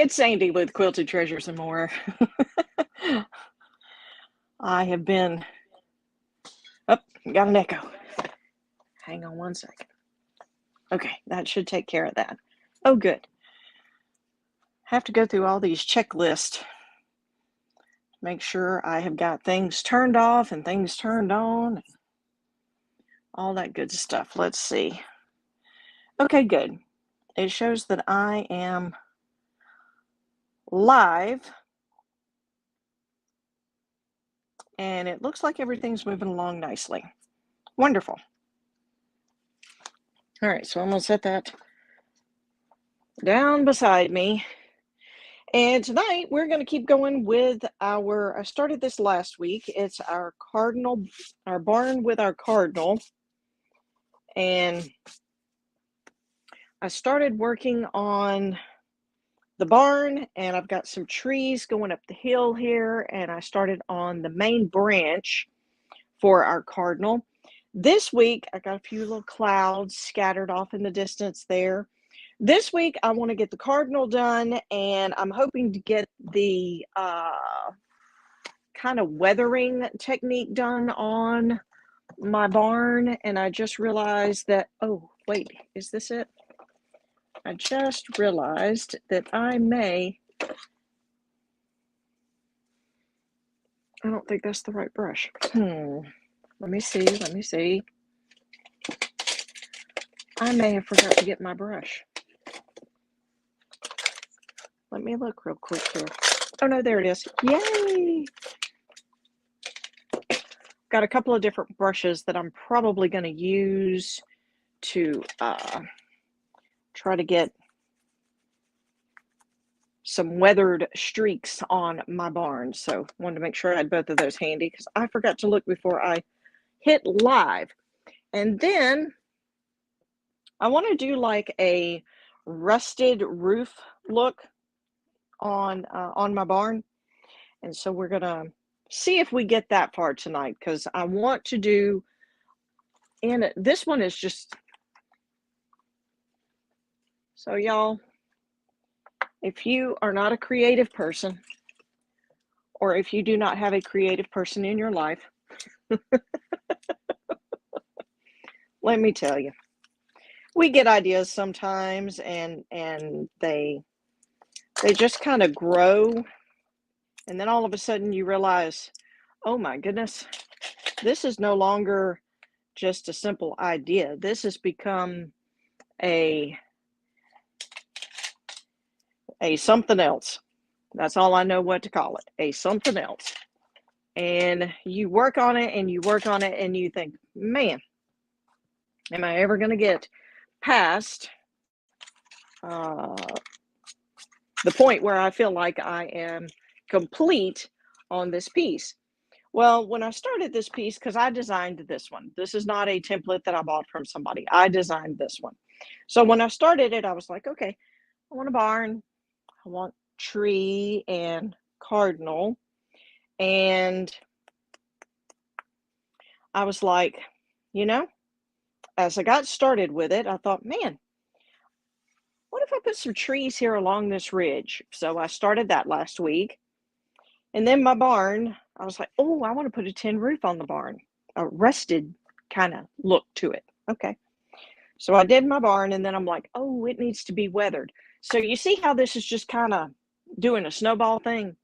it's Sandy with Quilted Treasures and More. I have been, got an echo. Hang on one second. Okay, that should take care of that. Oh, good. Have to go through all these checklists. Make sure I have got things turned off and things turned on. All that good stuff. Let's see. Okay, good. It shows that I am live. And it looks like everything's moving along nicely. Wonderful. All right, so I'm going to set that down beside me. And tonight we're going to keep going with I started this last week. It's our Cardinal, our barn with our Cardinal. And I started working on the barn, and I've got some trees going up the hill here, and I started on the main branch for our Cardinal. This week, I got a few little clouds scattered off in the distance there. This week, I want to get the Cardinal done, and I'm hoping to get the kind of weathering technique done on my barn. And I just realized that, oh, wait, is this it? I just realized that I don't think that's the right brush. Let me see. I may have forgot to get my brush. Let me look real quick here. Oh no, there it is. Yay! Got a couple of different brushes that I'm probably going to use to try to get some weathered streaks on my barn. So wanted to make sure I had both of those handy because I forgot to look before I hit live. And then I want to do like a rusted roof look on my barn. And so we're going to see if we get that far tonight, because I want to do, and this one is just, so y'all, if you are not a creative person, or if you do not have a creative person in your life, let me tell you, we get ideas sometimes, and they just kind of grow, and then all of a sudden you realize, oh my goodness, this is no longer just a simple idea. This has become a something else. That's all I know what to call it, a something else. And you work on it and you work on it and you think, man, am I ever going to get past the point where I feel like I am complete on this piece? Well, when I started this piece, because I designed this one, this is not a template that I bought from somebody. I designed this one. So when I started it, I was like, okay, I want a barn, I want tree and Cardinal. And I was like, you know, as I got started with it, I thought, man, what if I put some trees here along this ridge? So I started that last week. And then my barn, I was like, oh, I want to put a tin roof on the barn, a rusted kind of look to it. Okay. So I did my barn, and then I'm like, oh, it needs to be weathered. So you see how this is just kind of doing a snowball thing?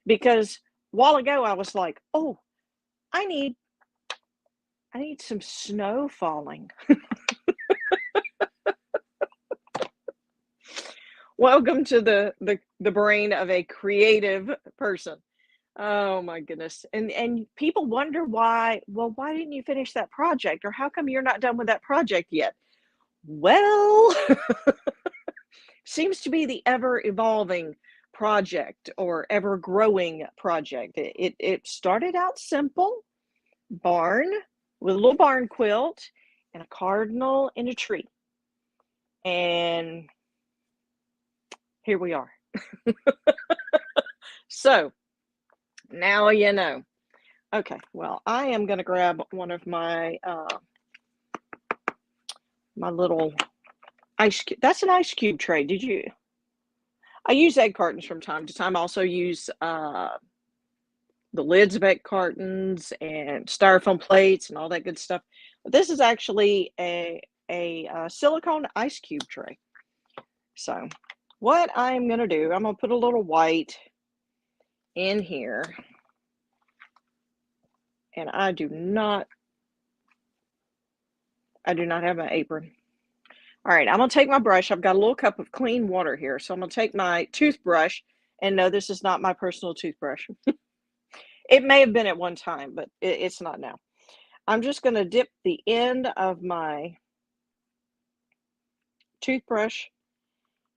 Because a while ago I was like, oh, I need some snow falling. Welcome to the brain of a creative person. Oh my goodness. And people wonder why didn't you finish that project? Or how come you're not done with that project yet? Well, seems to be the ever evolving project or ever growing project. It started out simple, barn with a little barn quilt and a cardinal and a tree. And here we are. So now you know. Okay, well, I am going to grab one of my my little ice cube. That's an ice cube tray. Did you? I use egg cartons from time to time. I also use the lids of egg cartons and styrofoam plates and all that good stuff. But this is actually a silicone ice cube tray. So what I'm going to do, I'm going to put a little white in here. And I do not have my apron. All right, I'm going to take my brush. I've got a little cup of clean water here. So I'm going to take my toothbrush. And no, this is not my personal toothbrush. It may have been at one time, but it's not now. I'm just going to dip the end of my toothbrush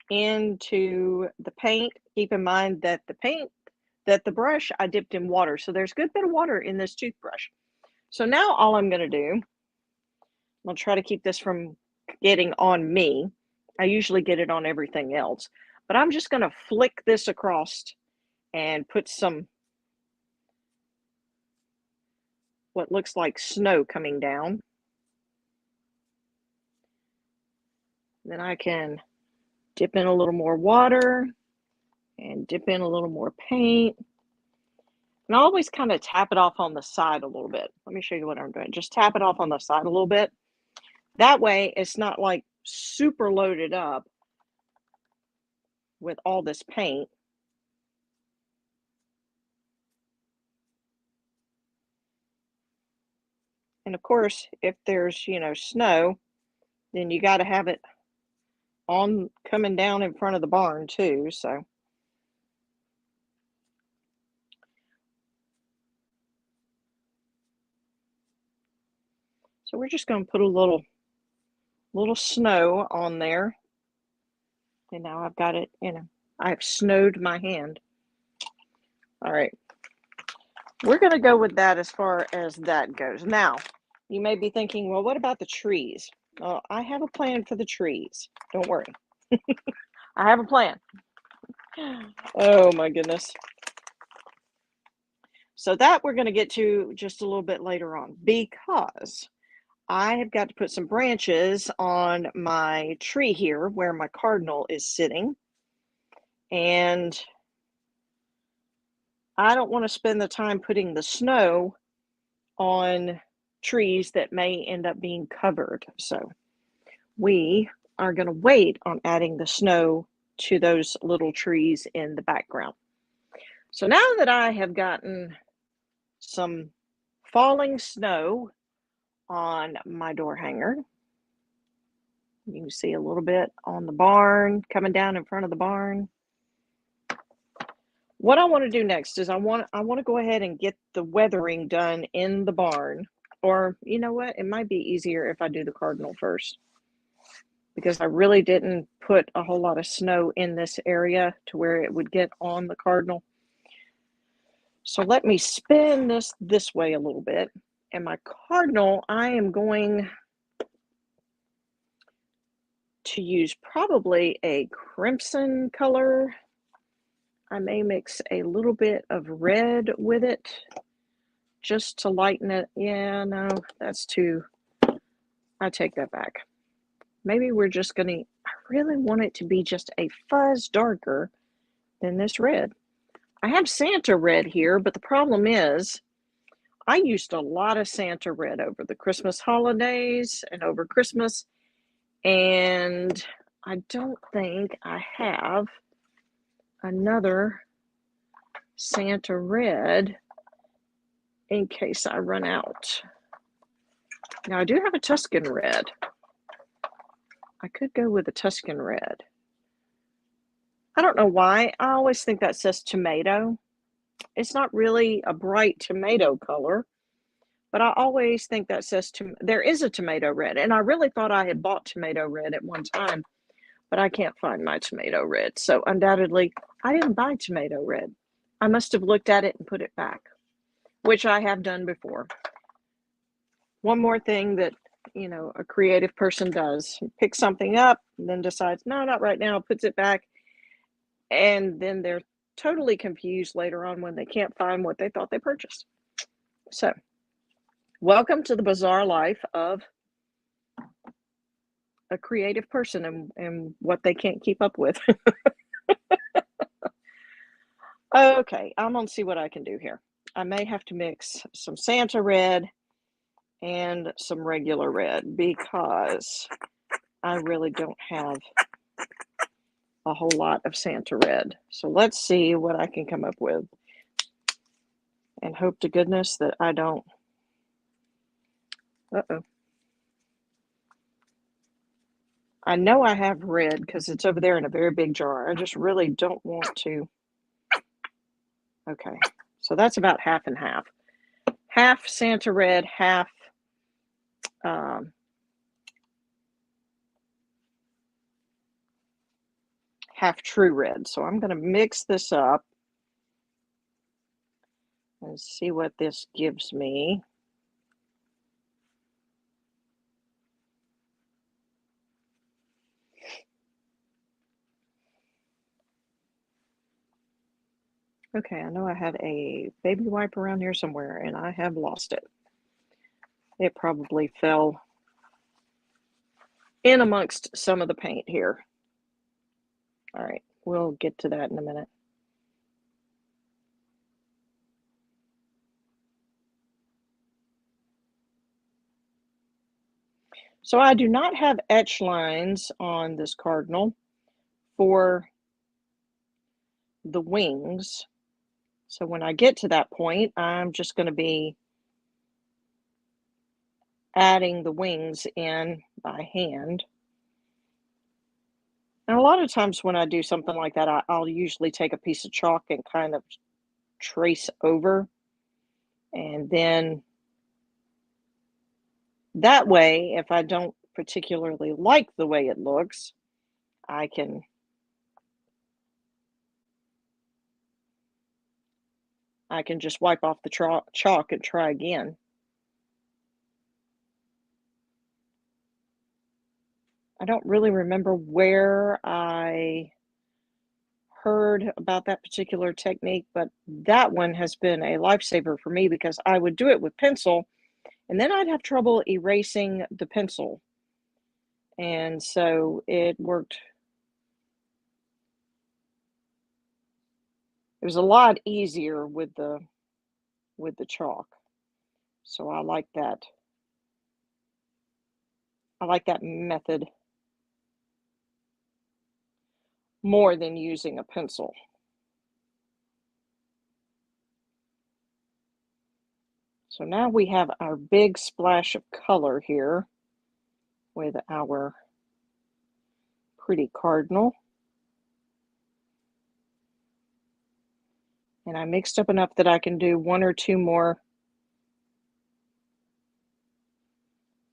into the paint. Keep in mind that the brush I dipped in water. So there's a good bit of water in this toothbrush. So now all I'm going to do, I'll try to keep this from getting on me. I usually get it on everything else, but I'm just going to flick this across and put some what looks like snow coming down. Then I can dip in a little more water and dip in a little more paint. And I always kind of tap it off on the side a little bit. Let me show you what I'm doing. Just tap it off on the side a little bit. That way it's not like super loaded up with all this paint. And of course, if there's, snow, then you got to have it on coming down in front of the barn too. So we're just going to put a little snow on there. And now I've got it, I've snowed my hand. All right. We're going to go with that as far as that goes. Now, you may be thinking, well, what about the trees? Well, I have a plan for the trees. Don't worry. I have a plan. Oh, my goodness. So that we're going to get to just a little bit later on, because I have got to put some branches on my tree here where my cardinal is sitting. And I don't want to spend the time putting the snow on trees that may end up being covered. So we are going to wait on adding the snow to those little trees in the background. So now that I have gotten some falling snow on my door hanger, you can see a little bit on the barn, coming down in front of the barn. What I want to do next is I want to go ahead and get the weathering done in the barn. Or, you know what? It might be easier if I do the cardinal first, because I really didn't put a whole lot of snow in this area to where it would get on the cardinal. So let me spin this way a little bit. And my cardinal, I am going to use probably a crimson color. I may mix a little bit of red with it just to lighten it. Yeah, no, that's too, I take that back. Maybe we're just going to, I really want it to be just a fuzz darker than this red. I have Santa red here, but the problem is I used a lot of Santa red over the Christmas holidays and over Christmas, and I don't think I have another Santa red in case I run out. Now I do have a Tuscan red. I could go with a Tuscan red. I don't know why. I always think that says tomato. It's not really a bright tomato color, but I always think that says there is a tomato red, and I really thought I had bought tomato red at one time, but I can't find my tomato red. So undoubtedly, I didn't buy tomato red. I must have looked at it and put it back, which I have done before. One more thing that, a creative person does, pick something up and then decides, no, not right now, puts it back, and then they're totally confused later on when they can't find what they thought they purchased. So, welcome to the bizarre life of a creative person and what they can't keep up with. Okay, I'm gonna see what I can do here. I may have to mix some Santa red and some regular red because I really don't have a whole lot of Santa red. So let's see what I can come up with and hope to goodness that I don't. Uh-oh. I know I have red because it's over there in a very big jar. I just really don't want to. Okay, so that's about half and half. Half Santa red, half half true red. So I'm going to mix this up and see what this gives me. Okay, I know I had a baby wipe around here somewhere and I have lost it. It probably fell in amongst some of the paint here. All right, we'll get to that in a minute. So I do not have etch lines on this Cardinal for the wings. So when I get to that point, I'm just going to be adding the wings in by hand. And a lot of times when I do something like that, I'll usually take a piece of chalk and kind of trace over. And then that way, if I don't particularly like the way it looks, I can just wipe off the chalk and try again. I don't really remember where I heard about that particular technique, but that one has been a lifesaver for me because I would do it with pencil and then I'd have trouble erasing the pencil. And so it worked. It was a lot easier with the chalk. So I like that. I like that method more than using a pencil. So now we have our big splash of color here with our pretty Cardinal. And I mixed up enough that I can do one or two more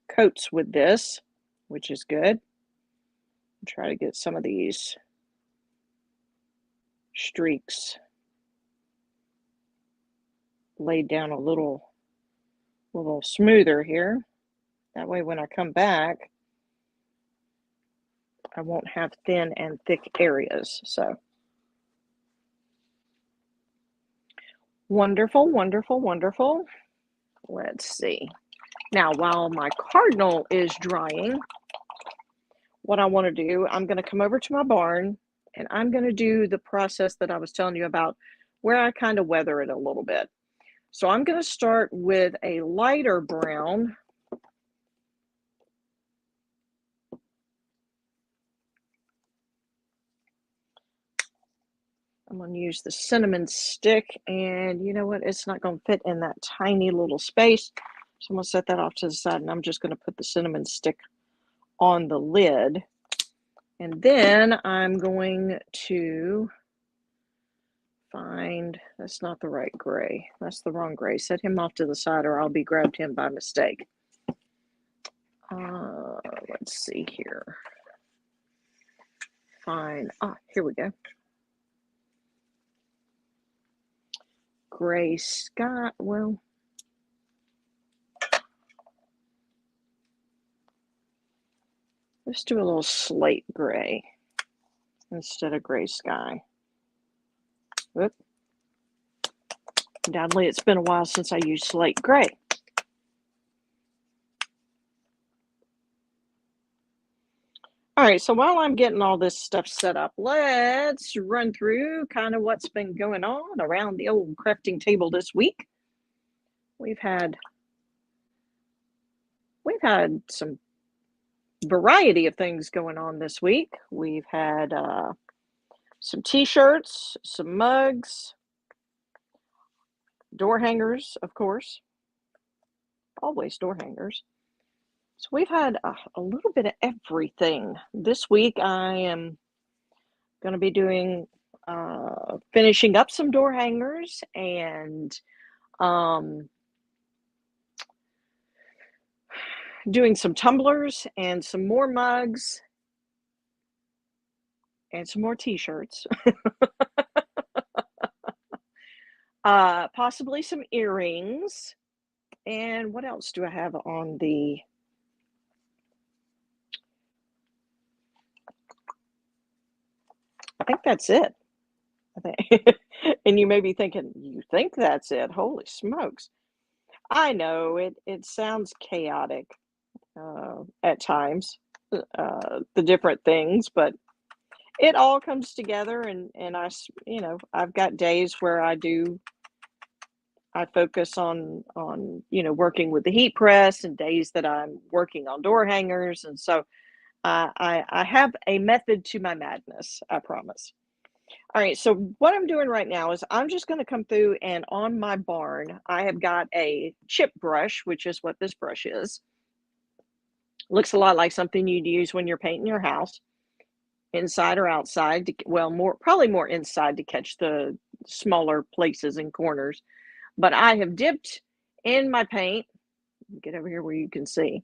coats with this, which is good. Try to get some of these streaks laid down a little smoother here. That way when I come back, I won't have thin and thick areas. So wonderful, wonderful, wonderful. Let's see. Now, while my Cardinal is drying, what I want to do, I'm going to come over to my barn and I'm going to do the process that I was telling you about where I kind of weather it a little bit. So I'm going to start with a lighter brown. I'm going to use the cinnamon stick, and you know what? It's not going to fit in that tiny little space. So I'm going to set that off to the side, and I'm just going to put the cinnamon stick on the lid. And then I'm going to find, that's not the right gray. That's the wrong gray. Set him off to the side or I'll be grabbed him by mistake. Let's see here. Fine. Here we go. Gray sky. Well, let's do a little slate gray instead of gray sky. Whoop. Undoubtedly, it's been a while since I used slate gray. All right, so while I'm getting all this stuff set up, let's run through kind of what's been going on around the old crafting table this week. We've had some variety of things going on this week. We've had some t-shirts, some mugs, door hangers, of course, always door hangers. So we've had a little bit of everything. This week I am going to be doing finishing up some door hangers and um, doing some tumblers and some more mugs and some more t-shirts. Possibly some earrings. And what else do I have on the... I think that's it. I think. And you may be thinking, you think that's it? Holy smokes. I know it sounds chaotic at times, the different things, but it all comes together, and I've got days where I focus on working with the heat press, and days that I'm working on door hangers, and so I have a method to my madness, I promise. All right, so what I'm doing right now is I'm just going to come through, and on my barn, I have got a chip brush, which is what this brush is. Looks a lot like something you'd use when you're painting your house, inside or outside. Probably more inside to catch the smaller places and corners. But I have dipped in my paint. Get over here where you can see.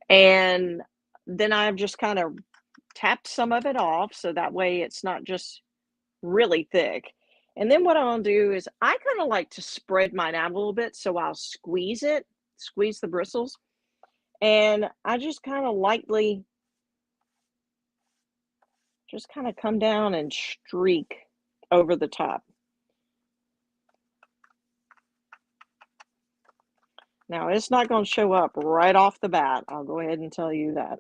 And then I've just kind of tapped some of it off, so that way it's not just really thick. And then what I'll do is I kind of like to spread mine out a little bit, so I'll squeeze the bristles, and I just kind of lightly just kind of come down and streak over the top. Now, it's not going to show up right off the bat. I'll go ahead and tell you that.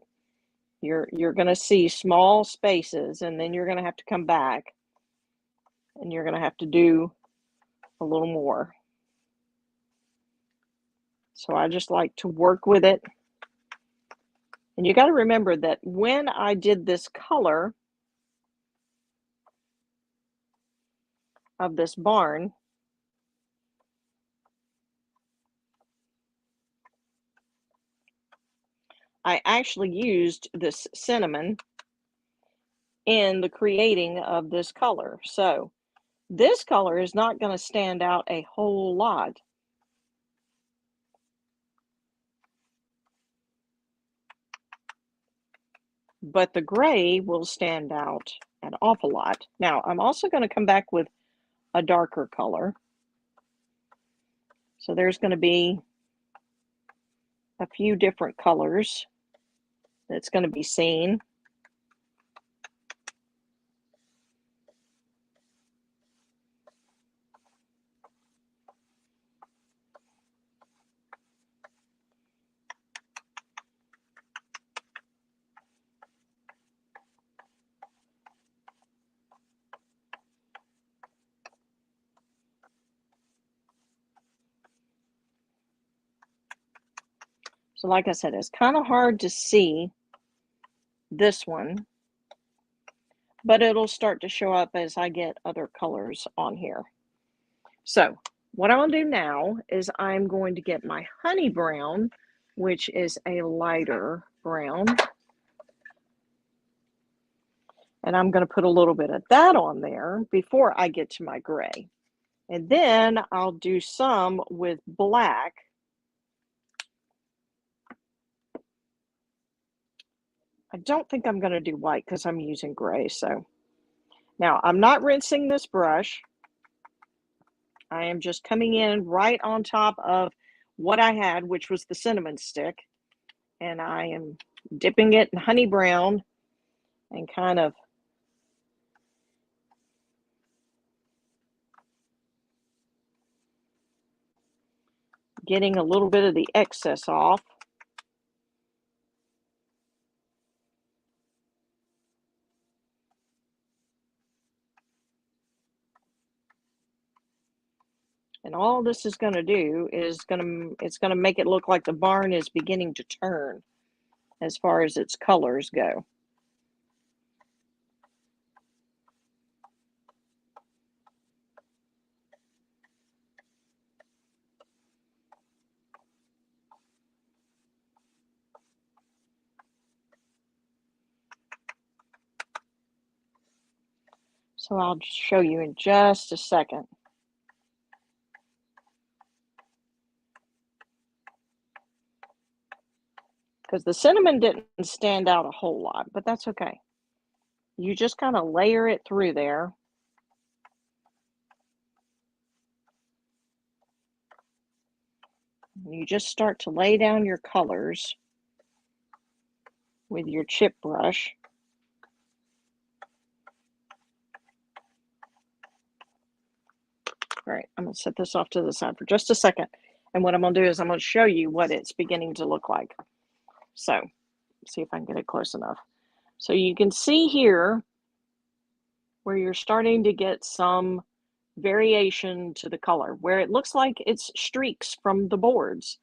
You're going to see small spaces, and then you're going to have to come back, and you're going to have to do a little more. So I just like to work with it. And you got to remember that when I did this color of this barn, I actually used this cinnamon in the creating of this color. So this color is not going to stand out a whole lot. But the gray will stand out an awful lot. Now, I'm also going to come back with a darker color. So there's going to be a few different colors that's going to be seen. So like I said, it's kind of hard to see this one, but it'll start to show up as I get other colors on here. So what I'm going to do now is I'm going to get my honey brown, which is a lighter brown, and I'm going to put a little bit of that on there before I get to my gray. And then I'll do some with black. I don't think I'm going to do white because I'm using gray. So now I'm not rinsing this brush. I am just coming in right on top of what I had, which was the cinnamon stick. And I am dipping it in honey brown and kind of getting a little bit of the excess off. And all this is going to do is it's going to make it look like the barn is beginning to turn as far as its colors go. So I'll show you in just a second. Because the cinnamon didn't stand out a whole lot, but that's okay. You just kind of layer it through there. You just start to lay down your colors with your chip brush. All right, I'm going to set this off to the side for just a second. And what I'm going to do is I'm going to show you what it's beginning to look like. So, see if I can get it close enough. So you can see here where you're starting to get some variation to the color, where it looks like it's streaks from the boards,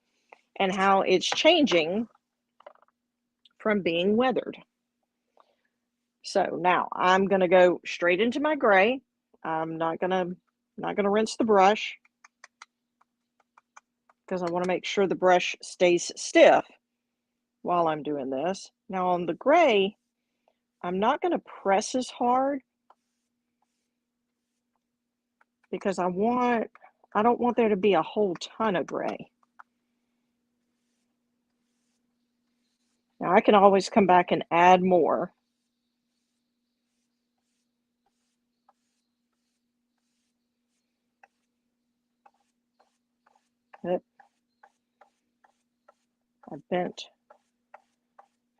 and how it's changing from being weathered. So now I'm going to go straight into my gray. I'm not going to rinse the brush because I want to make sure the brush stays stiff while I'm doing this. Now on the gray, I'm not going to press as hard because I don't want there to be a whole ton of gray. Now I can always come back and add more.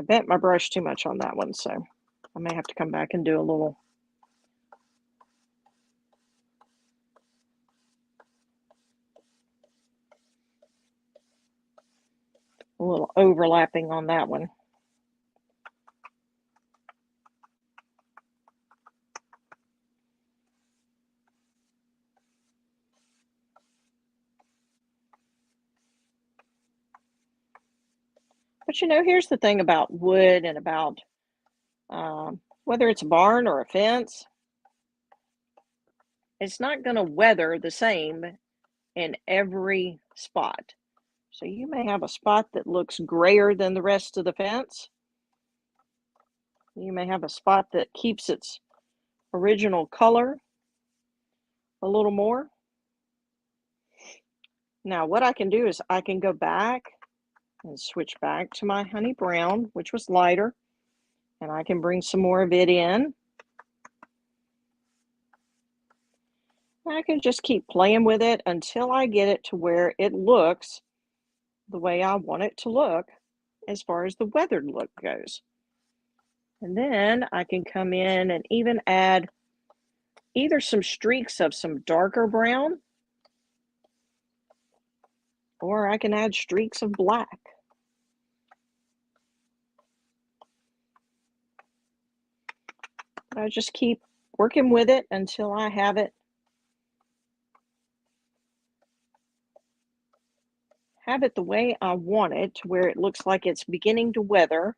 I bent my brush too much on that one, so I may have to come back and do a little overlapping on that one. But you know, here's the thing about wood and about whether it's a barn or a fence, it's not going to weather the same in every spot. So you may have a spot that looks grayer than the rest of the fence. You may have a spot that keeps its original color a little more. Now what I can do is I can go back and switch back to my honey brown, which was lighter, and I can bring some more of it in. I can just keep playing with it until I get it to where it looks the way I want it to look as far as the weathered look goes. And then I can come in and even add either some streaks of some darker brown, or I can add streaks of black. I just keep working with it until I have it the way I want it, to where it looks like it's beginning to weather.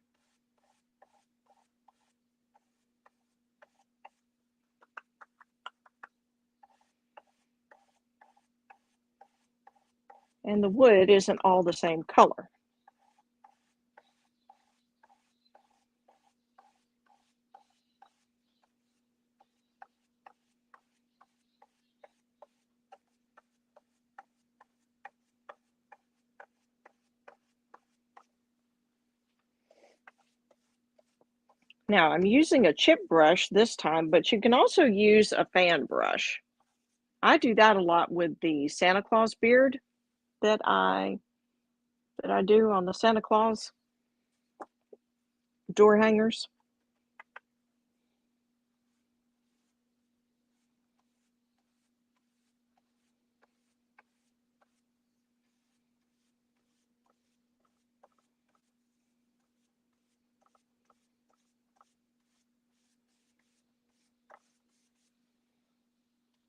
And the wood isn't all the same color. Now I'm using a chip brush this time, but you can also use a fan brush. I do that a lot with the Santa Claus beard that I do on the Santa Claus door hangers.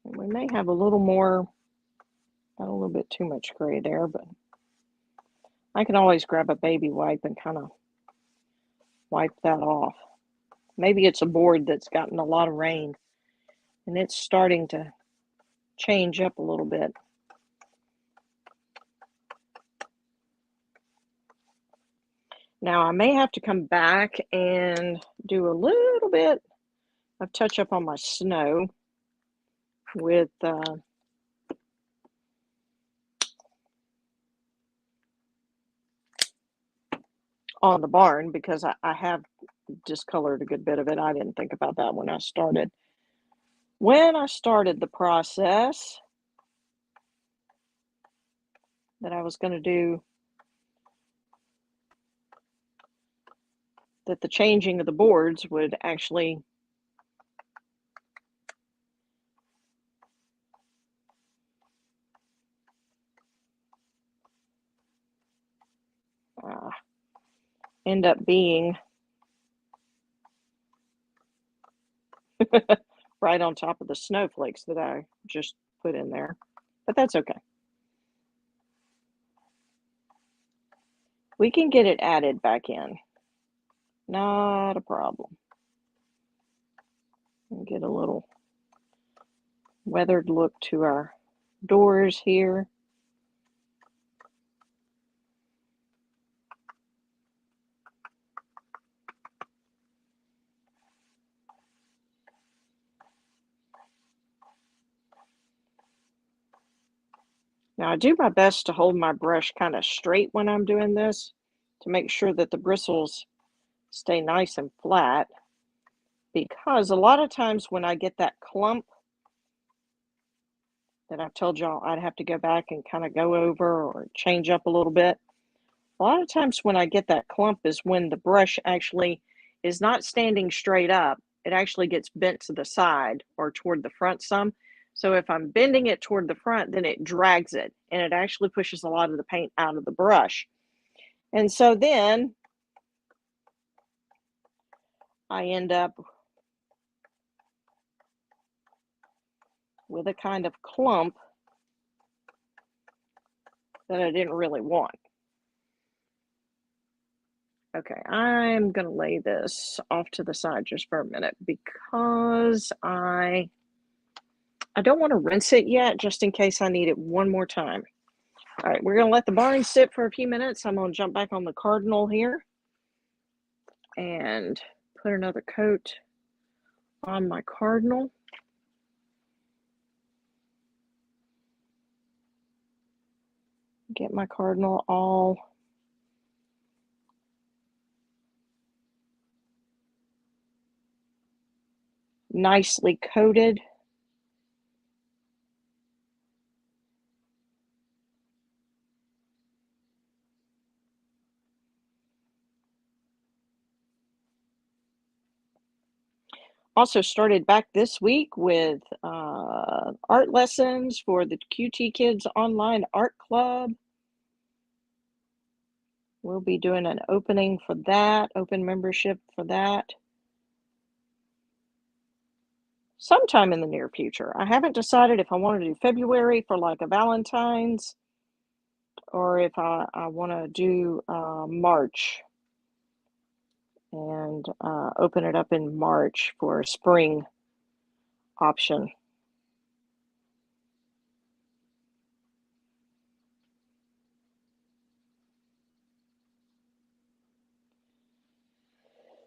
And we may have a little more Got a little bit too much gray there, but I can always grab a baby wipe and kind of wipe that off. Maybe it's a board that's gotten a lot of rain and it's starting to change up a little bit. Now I may have to come back and do a little bit of touch up on my snow with on the barn, because I have discolored a good bit of it. I didn't think about that when I started. When I started the process that I was going to do, that the changing of the boards would actually end up being right on top of the snowflakes that I just put in there. But that's okay. We can get it added back in. Not a problem. And get a little weathered look to our doors here. Now I do my best to hold my brush kind of straight when I'm doing this to make sure that the bristles stay nice and flat, because a lot of times when I get that clump that I've told y'all I'd have to go back and kind of go over or change up a little bit, a lot of times when I get that clump is when the brush actually is not standing straight up. It actually gets bent to the side or toward the front some. So if I'm bending it toward the front, then it drags it and it actually pushes a lot of the paint out of the brush. And so then I end up with a kind of clump that I didn't really want. Okay, I'm going to lay this off to the side just for a minute because I don't want to rinse it yet, just in case I need it one more time. All right, we're going to let the barn sit for a few minutes. I'm going to jump back on the Cardinal here and put another coat on my Cardinal. Get my Cardinal all nicely coated. Also started back this week with art lessons for the QT Kids Online Art Club. We'll be doing an opening for that, open membership for that, sometime in the near future. I haven't decided if I want to do February for like a Valentine's or if I want to do March and open it up in March for a spring option.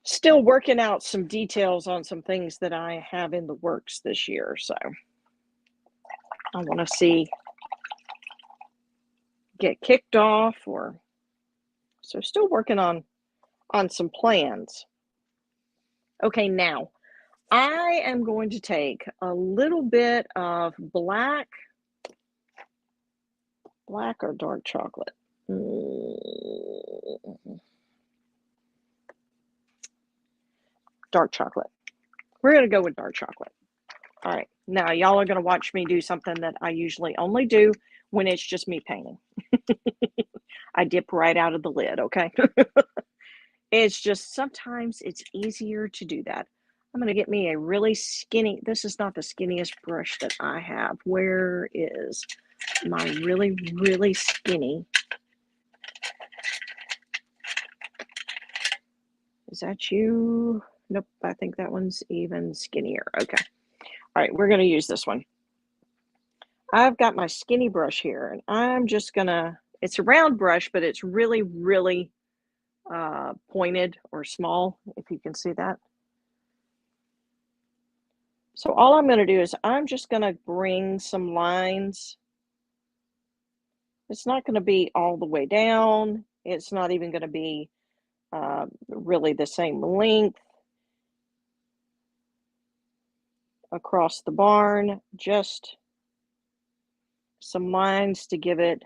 Still working out some details on some things that I have in the works this year, so I want to get kicked off, or so still working on some plans. Okay, now I am going to take a little bit of black or dark chocolate. Dark chocolate. We're going to go with dark chocolate. All right. Now, y'all are going to watch me do something that I usually only do when it's just me painting. I dip right out of the lid, okay? It's just sometimes it's easier to do that. I'm going to get me a really skinny, this is not the skinniest brush that I have. Where is my really, really skinny. Is that you? Nope, I think that one's even skinnier. Okay. All right, we're going to use this one. I've got my skinny brush here, and I'm just going to, it's a round brush, but it's really, really pointed or small, if you can see that. So all I'm going to do is I'm just going to bring some lines. It's not going to be all the way down. It's not even going to be really the same length across the barn, just some lines to give it,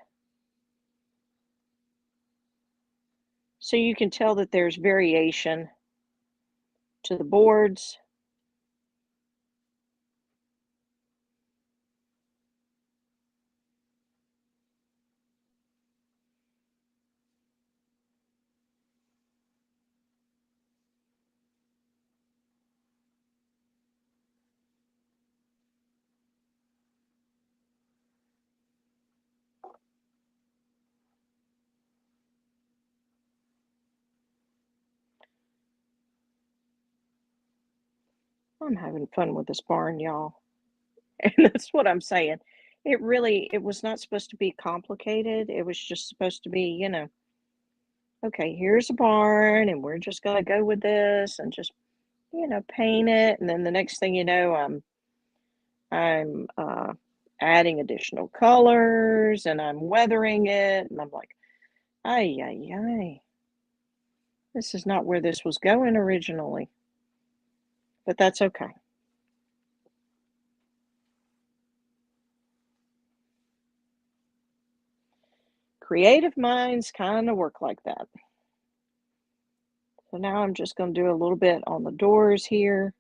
so you can tell that there's variation to the boards. I'm having fun with this barn, y'all. And that's what I'm saying. It was not supposed to be complicated. It was just supposed to be, okay, here's a barn and we're just going to go with this and just, paint it. And then the next thing you know, I'm adding additional colors and I'm weathering it. And I'm like, ay, ay, ay. This is not where this was going originally, but that's okay. Creative minds kind of work like that. So now I'm just going to do a little bit on the doors here.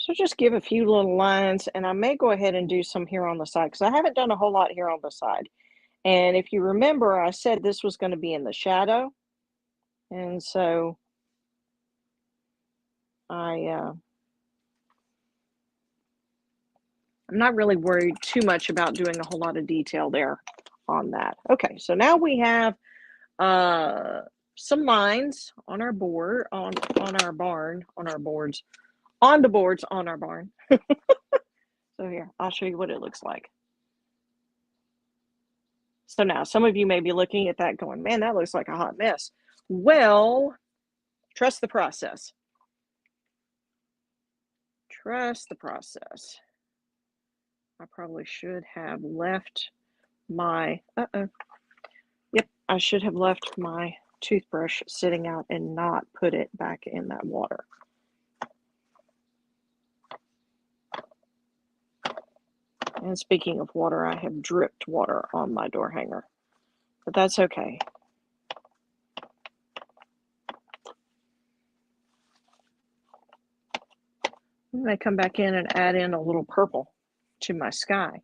So just give a few little lines, and I may go ahead and do some here on the side because I haven't done a whole lot here on the side. And if you remember, I said this was going to be in the shadow. And so I'm not really worried too much about doing a whole lot of detail there on that. Okay, so now we have some lines on our board, on our barn, on our boards, on the boards on our barn. So here, I'll show you what it looks like. So now some of you may be looking at that going, man, that looks like a hot mess. Well, trust the process. Trust the process. I probably should have left my, yep, I should have left my toothbrush sitting out and not put it back in that water. And speaking of water, I have dripped water on my door hanger, but that's okay. I may come back in and add in a little purple to my sky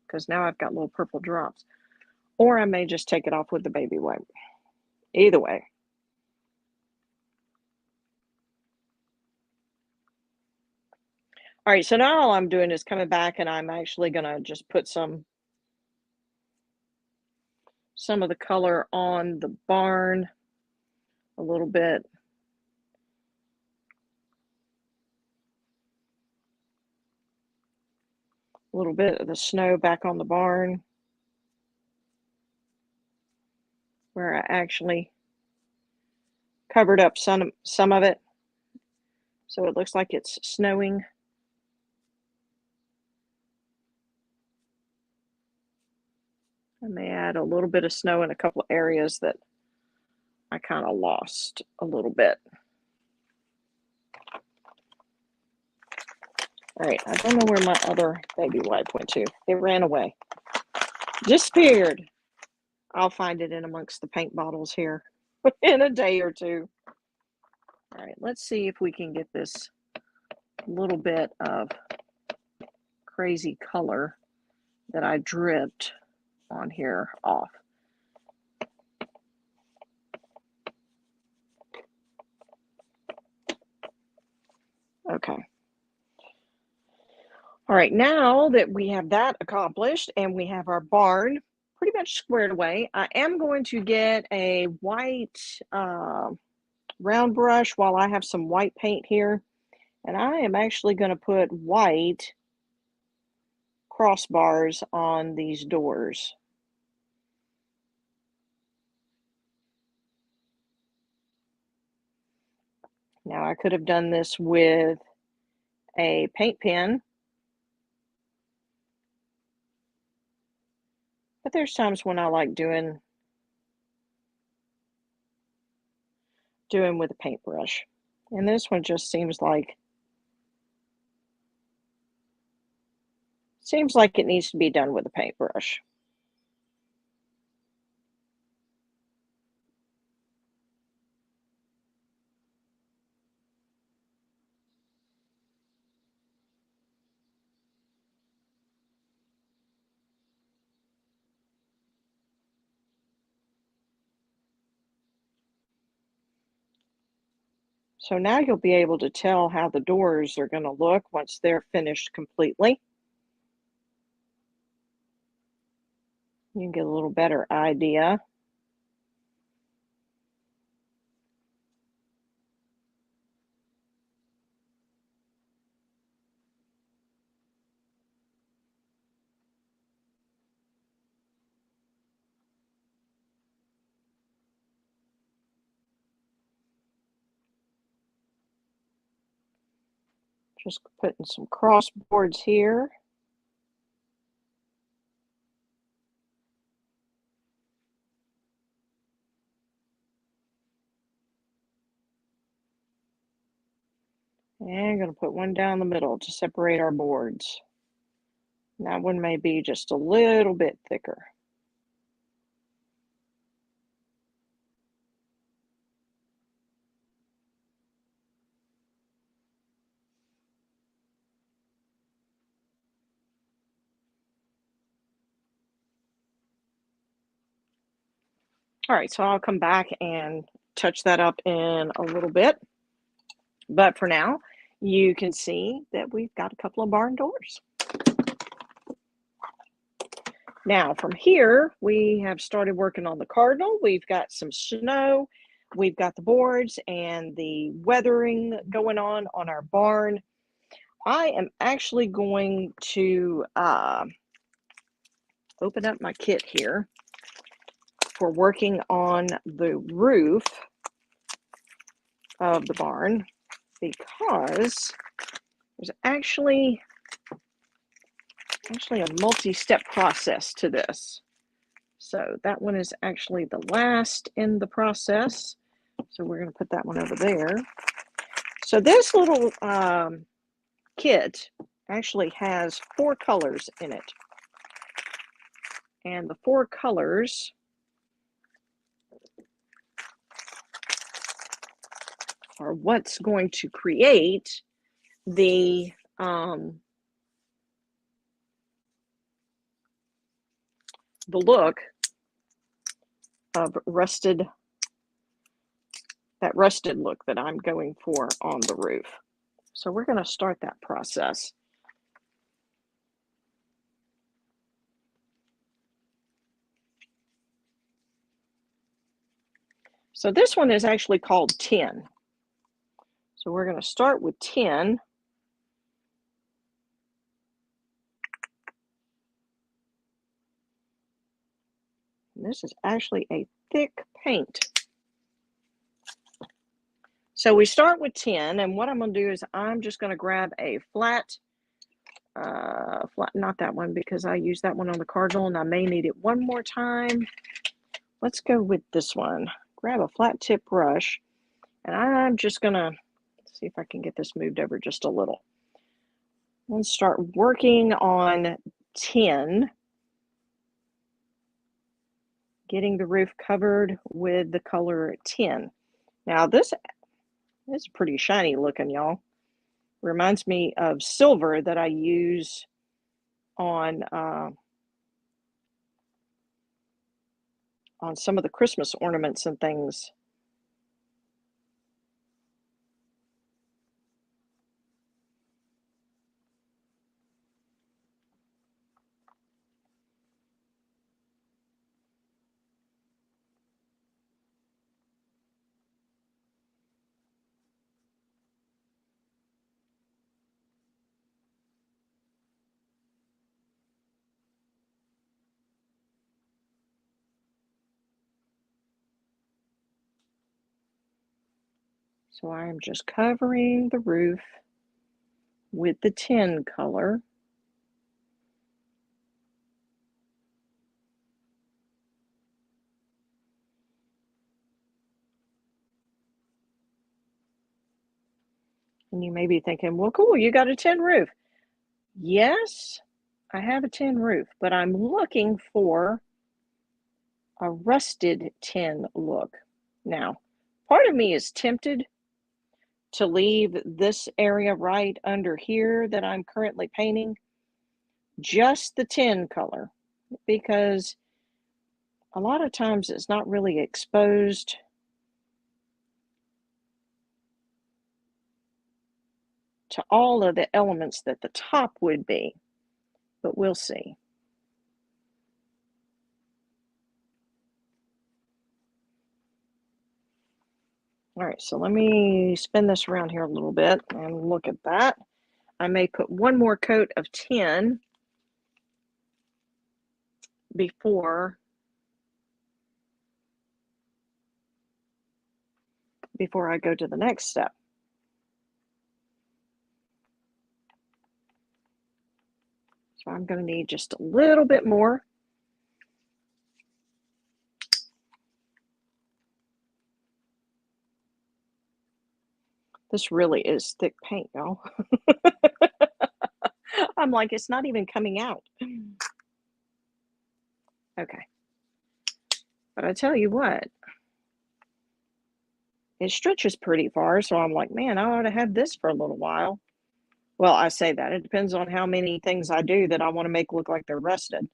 because now I've got little purple drops. Or I may just take it off with the baby wipe. Either way. All right, so now all I'm doing is coming back and I'm actually going to just put some of the color on the barn a little bit. A little bit of the snow back on the barn where I actually covered up some of it so it looks like it's snowing. I may add a little bit of snow in a couple of areas that I kind of lost a little bit. All right, I don't know where my other baby wipe went to. It ran away. Disappeared. I'll find it in amongst the paint bottles here in a day or two. All right, let's see if we can get this little bit of crazy color that I dripped on here off. Okay. All right, now that we have that accomplished and we have our barn pretty much squared away, I am going to get a white round brush while I have some white paint here. And I am actually going to put white crossbars on these doors. Now I could have done this with a paint pen, but there's times when I like doing with a paintbrush. And this one just seems like it needs to be done with a paintbrush. So now you'll be able to tell how the doors are going to look once they're finished completely. You can get a little better idea. Just putting some crossboards here. And I'm going to put one down the middle to separate our boards. That one may be just a little bit thicker. All right, so I'll come back and touch that up in a little bit. But for now, you can see that we've got a couple of barn doors. Now from here, we have started working on the Cardinal. We've got some snow. We've got the boards and the weathering going on our barn. I am actually going to open up my kit here for working on the roof of the barn, because there's actually a multi-step process to this. So that one is actually the last in the process. So we're going to put that one over there. So this little kit actually has 4 colors in it. And the 4 colors are what's going to create the look of rusted look that I'm going for on the roof. So we're going to start that process. So this one is actually called 10. So we're going to start with 10. And this is actually a thick paint. So we start with 10, and what I'm going to do is I'm just going to grab a flat, not that one, because I used that one on the Cardinal and I may need it one more time. Let's go with this one. grab a flat tip brush, and I'm just gonna see if I can get this moved over just a little. I'm gonna start working on 10, getting the roof covered with the color 10. Now this is pretty shiny looking, y'all. Reminds me of silver that I use on some of the Christmas ornaments and things. So I'm just covering the roof with the 10 color. And you may be thinking, well, cool, you got a 10 roof. Yes, I have a 10 roof, but I'm looking for a rusted tin look. Now, part of me is tempted to leave this area right under here that I'm currently painting just the tin color, because a lot of times it's not really exposed to all of the elements that the top would be, but we'll see. All right, so let me spin this around here a little bit and look at that. I may put one more coat of tin before I go to the next step. So I'm going to need just a little bit more. This really is thick paint, y'all. I'm like, it's not even coming out. Okay. But I tell you what, it stretches pretty far, so I'm like, man, I ought to have this for a little while. Well, I say that. It depends on how many things I do that I want to make look like they're rusted.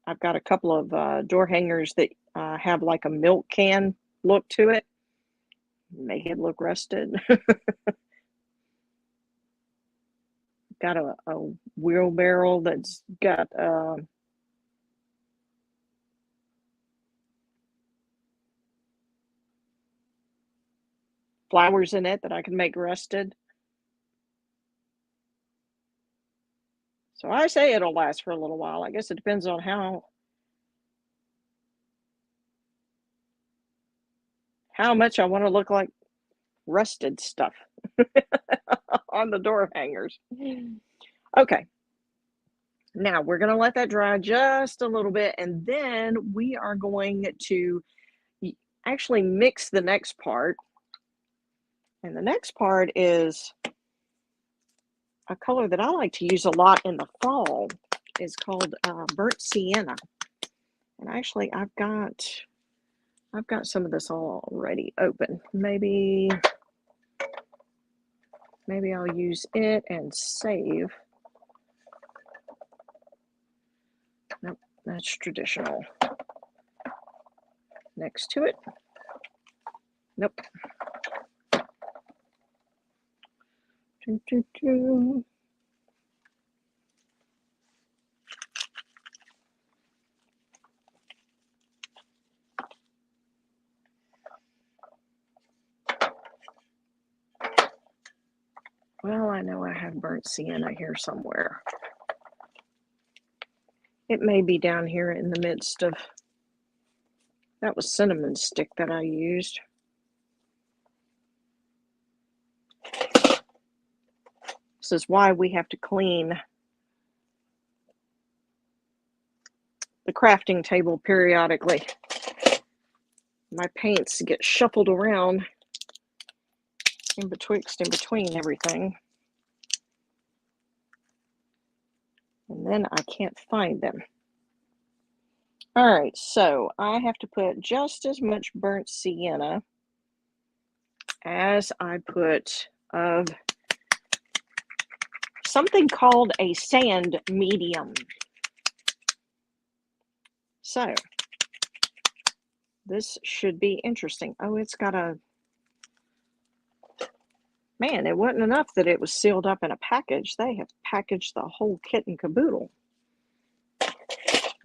I've got a couple of door hangers that have like a milk can look to it. Make it look rusted. Got a wheelbarrow that's got flowers in it that I can make rusted. So I say it'll last for a little while. I guess it depends on how much I want to look like rusted stuff on the door hangers. Okay. Now we're going to let that dry just a little bit, and then we are going to actually mix the next part. And the next part is a color that I like to use a lot in the fall. Is called burnt sienna. And actually I've got some of this already open. Maybe I'll use it and save. Nope, that's traditional. Next to it. Nope. Doo, doo, doo. Well, I know I have burnt sienna here somewhere. It may be down here in the midst of, that was cinnamon stick that I used. This is why we have to clean the crafting table periodically. My paints get shuffled around in between everything. And then I can't find them. All right, so I have to put just as much burnt sienna as I put of something called a sand medium. So this should be interesting. Oh, it's got a, man, it wasn't enough that it was sealed up in a package. They have packaged the whole kit and caboodle.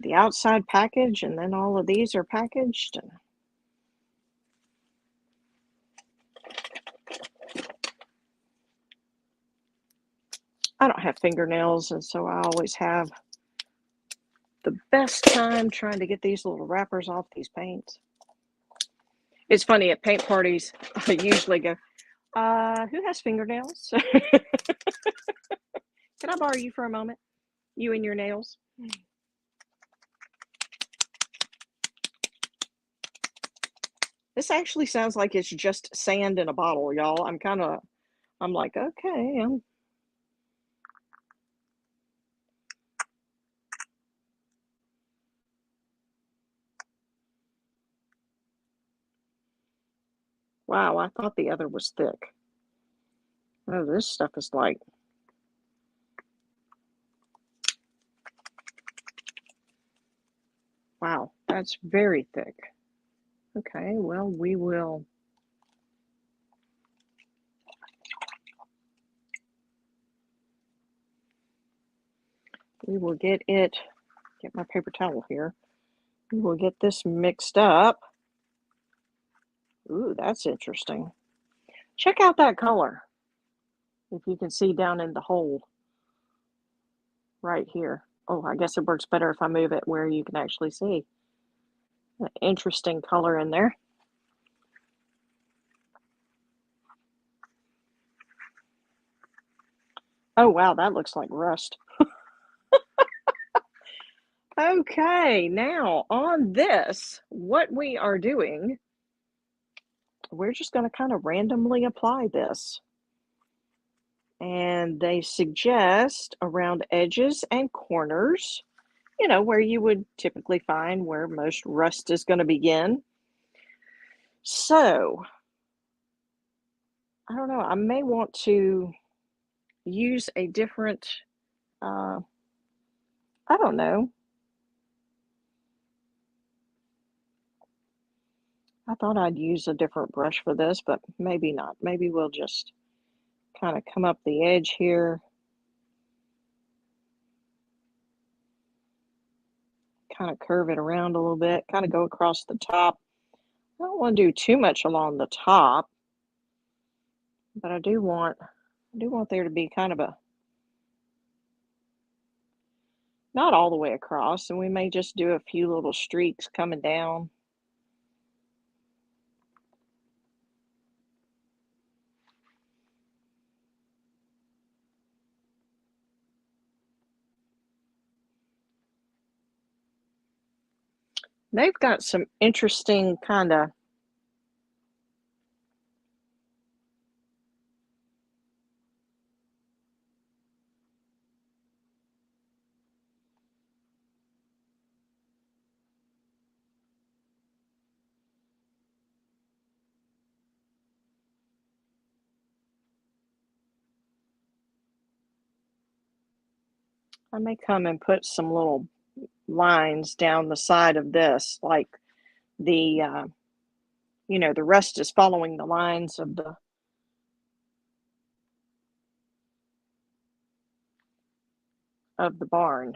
The outside package, and then all of these are packaged. And I don't have fingernails, and so I always have the best time trying to get these little wrappers off these paints. It's funny, at paint parties, I usually go, who has fingernails? Can I borrow you for a moment? You and your nails? This actually sounds like it's just sand in a bottle, y'all. I'm like, okay. Wow, I thought the other was thick. Oh, this stuff is like, wow, that's very thick. Okay, well, we will get my paper towel here. We will get this mixed up. Ooh, that's interesting. Check out that color. If you can see down in the hole right here. Oh, I guess it works better if I move it where you can actually see. An interesting color in there. Oh, wow, that looks like rust. Okay, now on this, what we are doing, we're just going to kind of randomly apply this. And they suggest around edges and corners, you know, where you would typically find where most rust is going to begin. So, I don't know, I may want to use a different, I don't know. I thought I'd use a different brush for this, but maybe not. Maybe we'll just kind of come up the edge here. Kind of curve it around a little bit, kind of go across the top. I don't want to do too much along the top, but I do want there to be kind of a, not all the way across, and we may just do a few little streaks coming down. They've got some interesting kind of, I may come and put some little lines down the side of this, like the, you know, the rest is following the lines of the barn.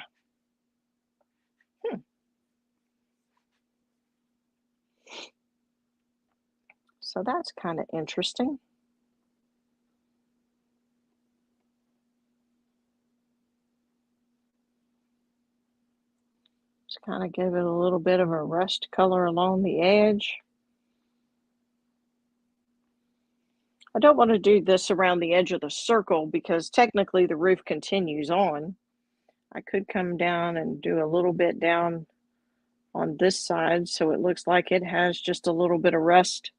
So that's kind of interesting. Just kind of give it a little bit of a rust color along the edge. I don't want to do this around the edge of the circle because technically the roof continues on. I could come down and do a little bit down on this side, so it looks like it has just a little bit of rust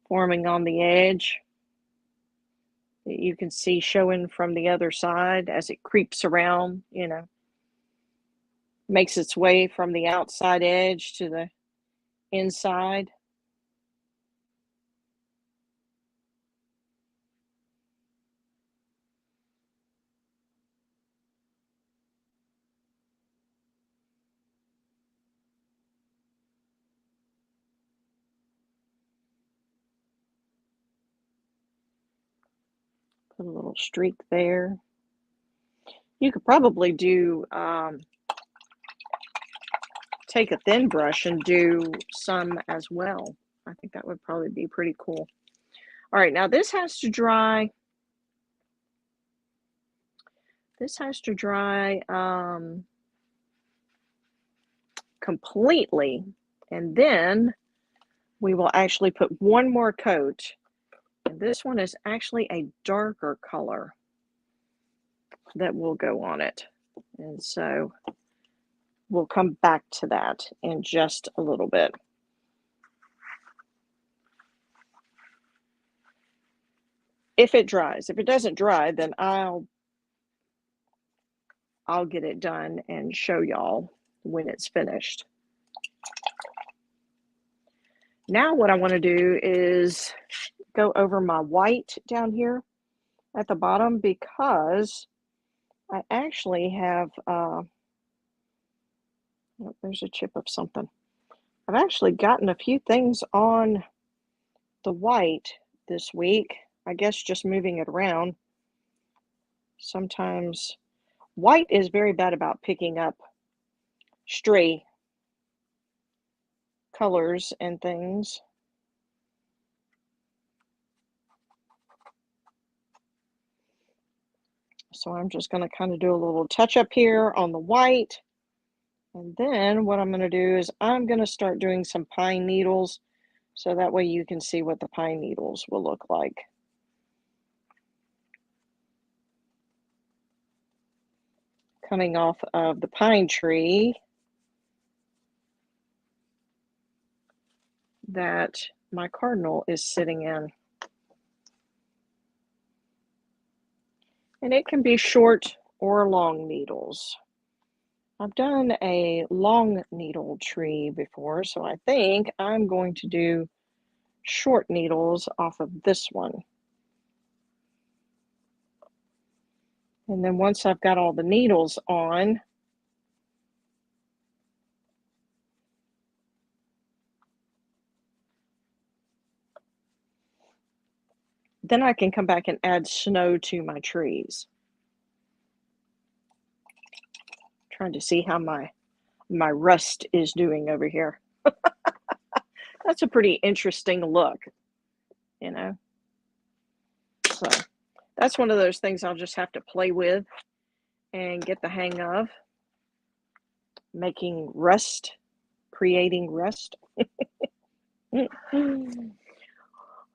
forming on the edge that you can see showing from the other side as it creeps around, makes its way from the outside edge to the inside. Put a little streak there. You could probably do take a thin brush and do some as well. I think that would probably be pretty cool. All right, now this has to dry. This has to dry completely, and then we will actually put one more coat. And this one is actually a darker color that will go on it. And so we'll come back to that in just a little bit. If it dries. If it doesn't dry, then I'll get it done and show y'all when it's finished. Now what I want to do is go over my white down here at the bottom, because I actually have, oh, there's a chip of something. I've actually gotten a few things on the white this week. I guess just moving it around. Sometimes white is very bad about picking up stray colors and things. So I'm just going to kind of do a little touch up here on the white. And then what I'm going to do is I'm going to start doing some pine needles, so that way you can see what the pine needles will look like. Coming off of the pine tree that my cardinal is sitting in. And it can be short or long needles. I've done a long needle tree before, so I think I'm going to do short needles off of this one. And then once I've got all the needles on, then I can come back and add snow to my trees. Trying to see how my rust is doing over here. That's a pretty interesting look, you know. So that's one of those things I'll just have to play with and get the hang of. Making rust, creating rust.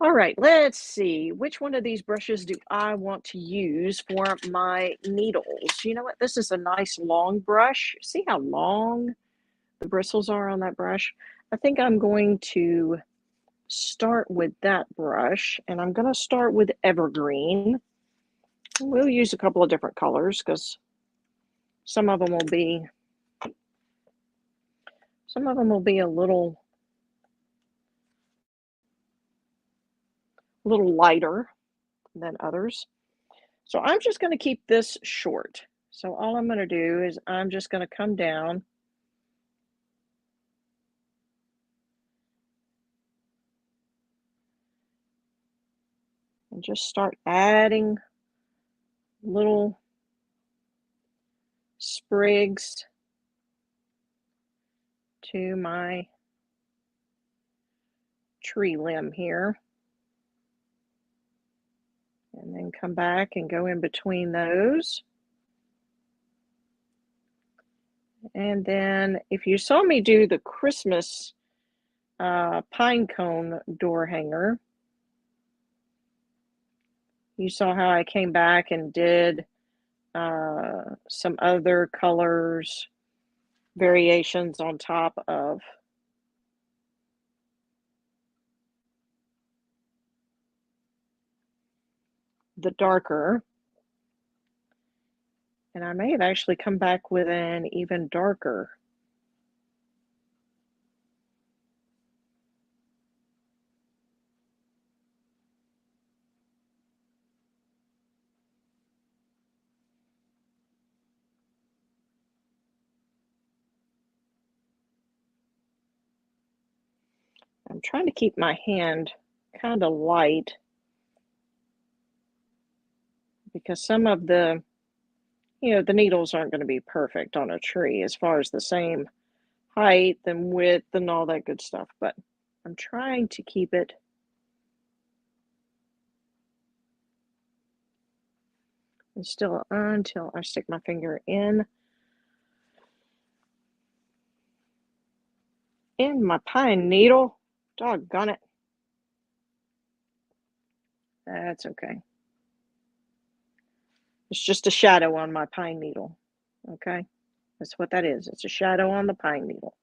All right, let's see. Which one of these brushes do I want to use for my needles? You know what? This is a nice long brush. See how long the bristles are on that brush? I think I'm going to start with that brush, and I'm going to start with Evergreen. We'll use a couple of different colors because some of them will be a little lighter than others. So I'm just going to keep this short. So all I'm going to do is I'm just going to come down and just start adding little sprigs to my tree limb here. And then come back and go in between those. And then if you saw me do the Christmas pine cone door hanger, you saw how I came back and did some other colors variations on top of the darker. And I may have actually come back with an even darker. I'm trying to keep my hand kind of light because some of the, the needles aren't going to be perfect on a tree as far as the same height and width and all that good stuff, but I'm trying to keep it still until I stick my finger in my pine needle. Doggone it. That's okay. It's just a shadow on my pine needle. Okay? That's what that is. It's a shadow on the pine needle.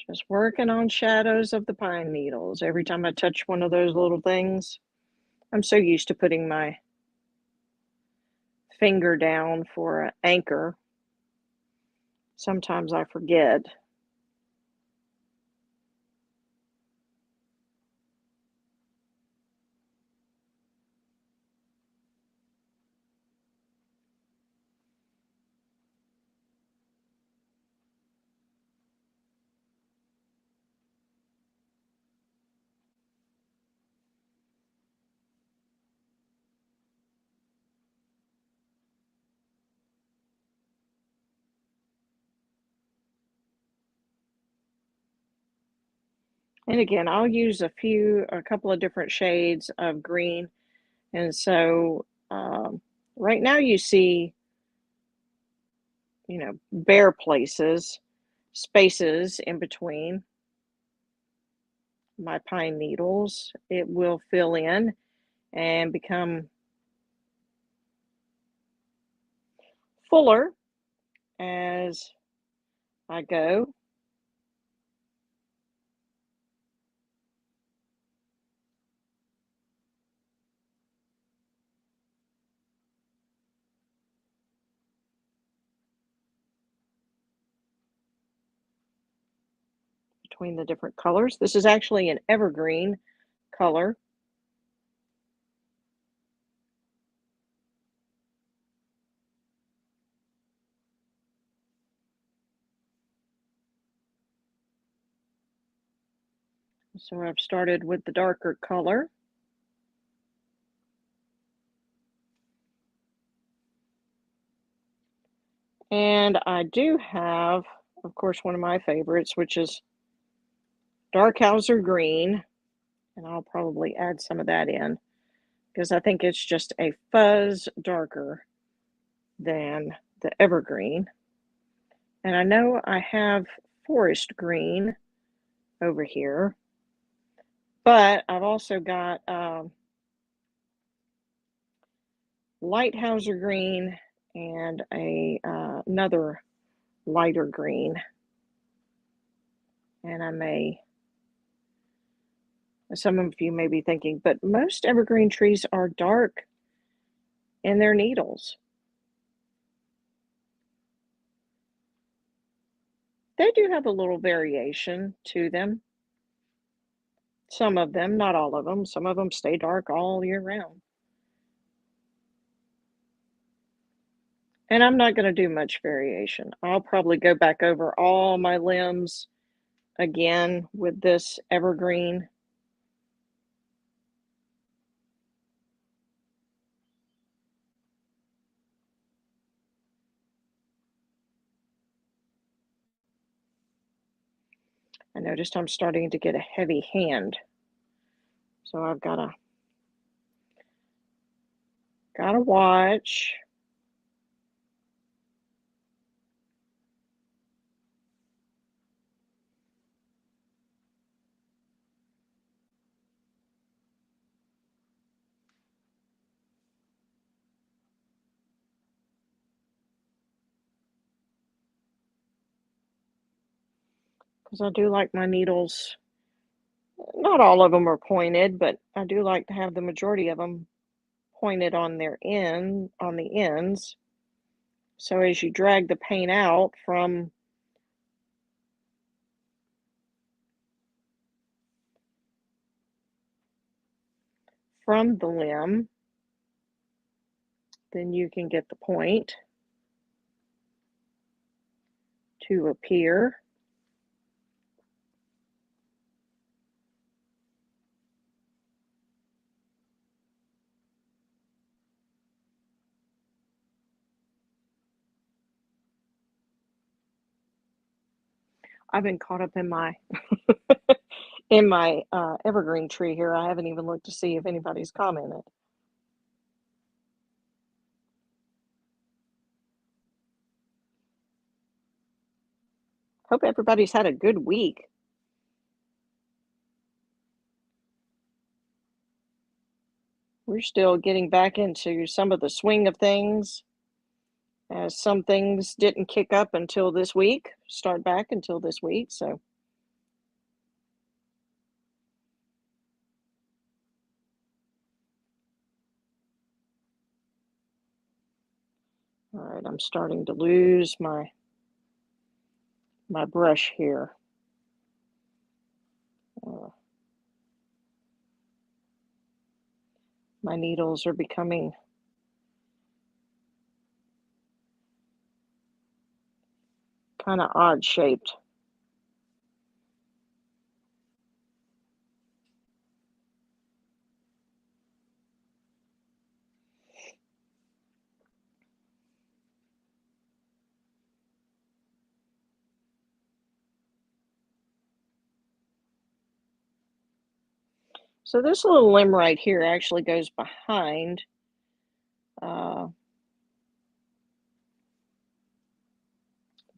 Just working on shadows of the pine needles. Every time I touch one of those little things, I'm so used to putting my finger down for an anchor. Sometimes I forget. And again, I'll use a couple of different shades of green. And so right now you see, bare places, spaces in between my pine needles. It will fill in and become fuller as I go. Between the different colors. This is actually an evergreen color. So I've started with the darker color. And I do have, of course, one of my favorites, which is dark Hauser green. And I'll probably add some of that in because I think it's just a fuzz darker than the evergreen. And I know I have forest green over here, but I've also got light Hauser green and another lighter green. And some of you may be thinking, but most evergreen trees are dark in their needles. They do have a little variation to them. Some of them, not all of them. Some of them stay dark all year round. And I'm not going to do much variation. I'll probably go back over all my limbs again with this evergreen. I noticed I'm starting to get a heavy hand. So I've gotta watch. Because I do like my needles. Not all of them are pointed, but I do like to have the majority of them pointed on on the ends. So as you drag the paint out from the limb, then you can get the point to appear. I've been caught up in my evergreen tree here. I haven't even looked to see if anybody's commented. Hope everybody's had a good week. We're still getting back into some of the swing of things, as some things didn't kick up until this week, start back until this week. So, all right, I'm starting to lose my brush here. My needles are becoming kind of odd shaped. So this little limb right here actually goes behind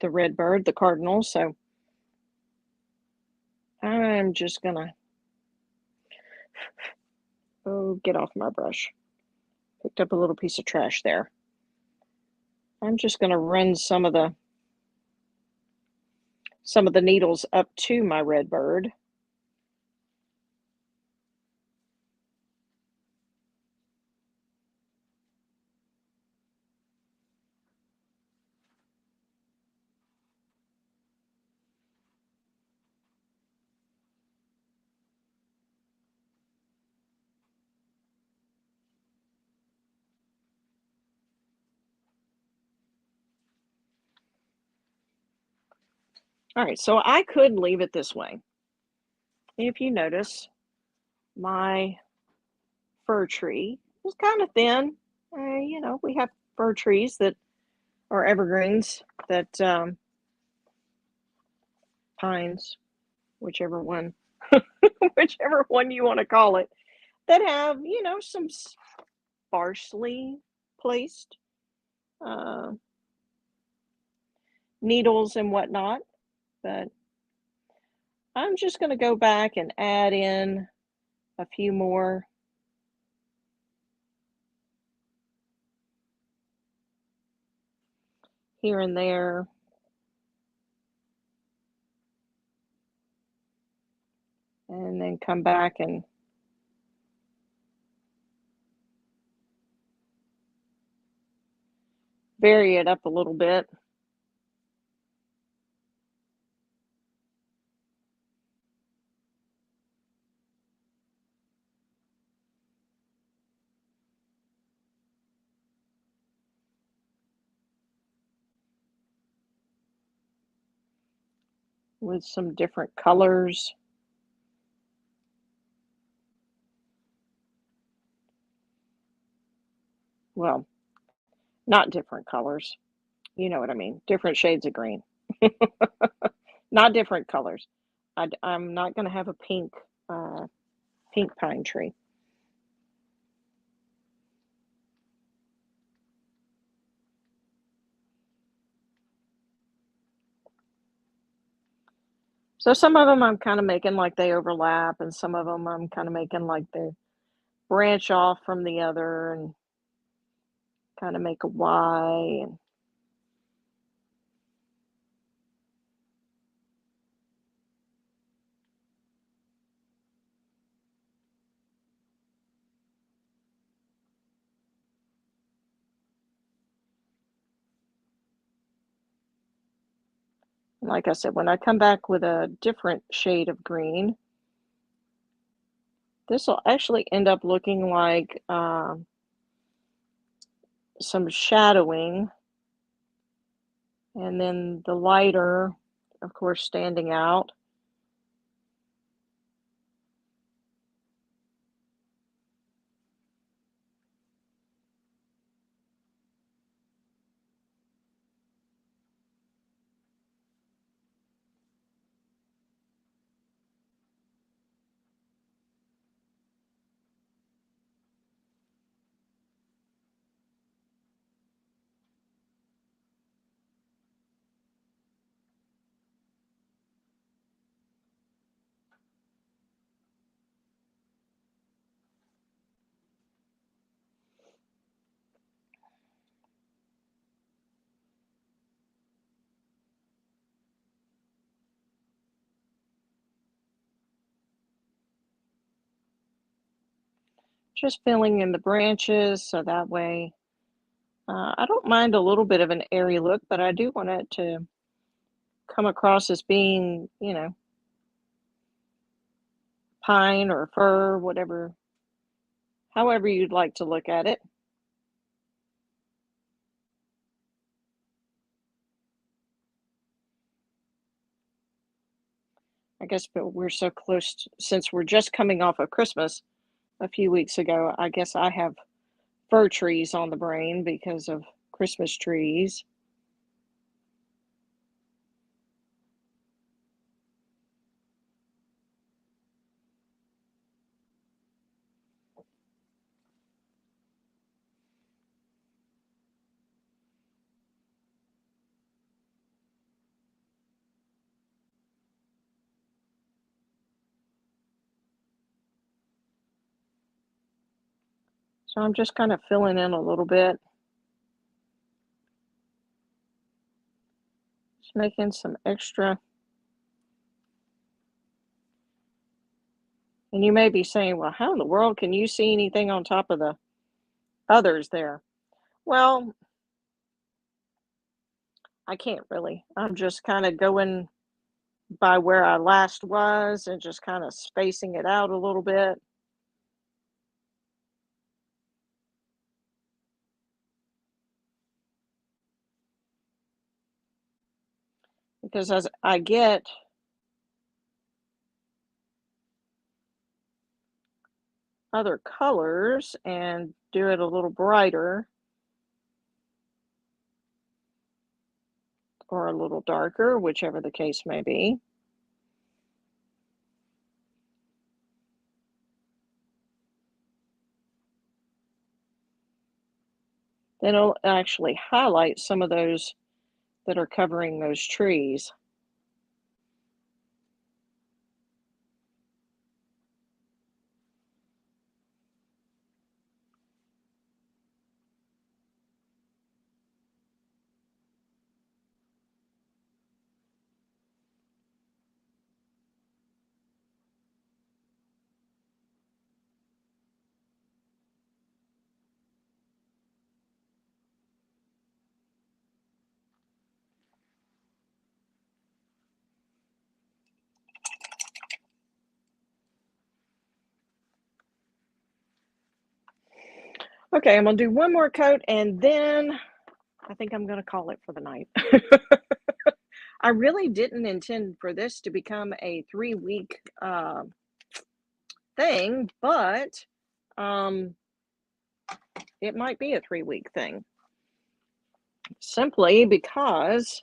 the red bird, the cardinal. So I'm just gonna, get off my brush. Picked up a little piece of trash there. I'm just gonna run some of the needles up to my red bird. All right, so I could leave it this way. If you notice, my fir tree is kind of thin. We have fir trees that are evergreens, that pines, whichever one, whichever one you want to call it, that have, some sparsely placed uh, needles and whatnot. But I'm just going to go back and add in a few more. Here and there. And then come back and vary it up a little bit. With some different colors. Well, not different colors. You know what I mean. Different shades of green. Not different colors. I'm not going to have a pink pine tree. So some of them I'm kind of making like they overlap, and some of them I'm kind of making like they branch off from the other and kind of make a Y. And like I said, when I come back with a different shade of green, this will actually end up looking like some shadowing, and then the lighter, of course, standing out. Just filling in the branches so that way I don't mind a little bit of an airy look, but I do want it to come across as being, pine or fir, whatever, however you'd like to look at it. I guess, but we're so close, since we're just coming off of Christmas a few weeks ago. I guess I have fir trees on the brain because of Christmas trees. So I'm just kind of filling in a little bit, just making some extra. And you may be saying, well, how in the world can you see anything on top of the others there? Well, I can't really. I'm just kind of going by where I last was and just kind of spacing it out a little bit because as I get other colors and do it a little brighter or a little darker, whichever the case may be, then it'll actually highlight some of those that are covering those trees. Okay, I'm gonna do one more coat and then I think I'm gonna call it for the night. I really didn't intend for this to become a 3-week thing, but um, it might be a 3-week thing simply because,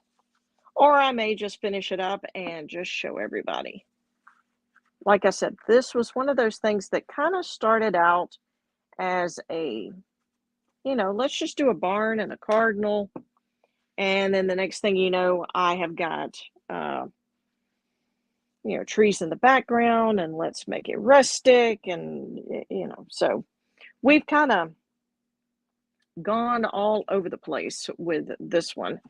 or I may just finish it up and just show everybody. like I said, this was one of those things that kind of started out as a, let's just do a barn and a cardinal. And then the next thing you know, I have got, trees in the background and let's make it rustic. And, so we've kind of gone all over the place with this one.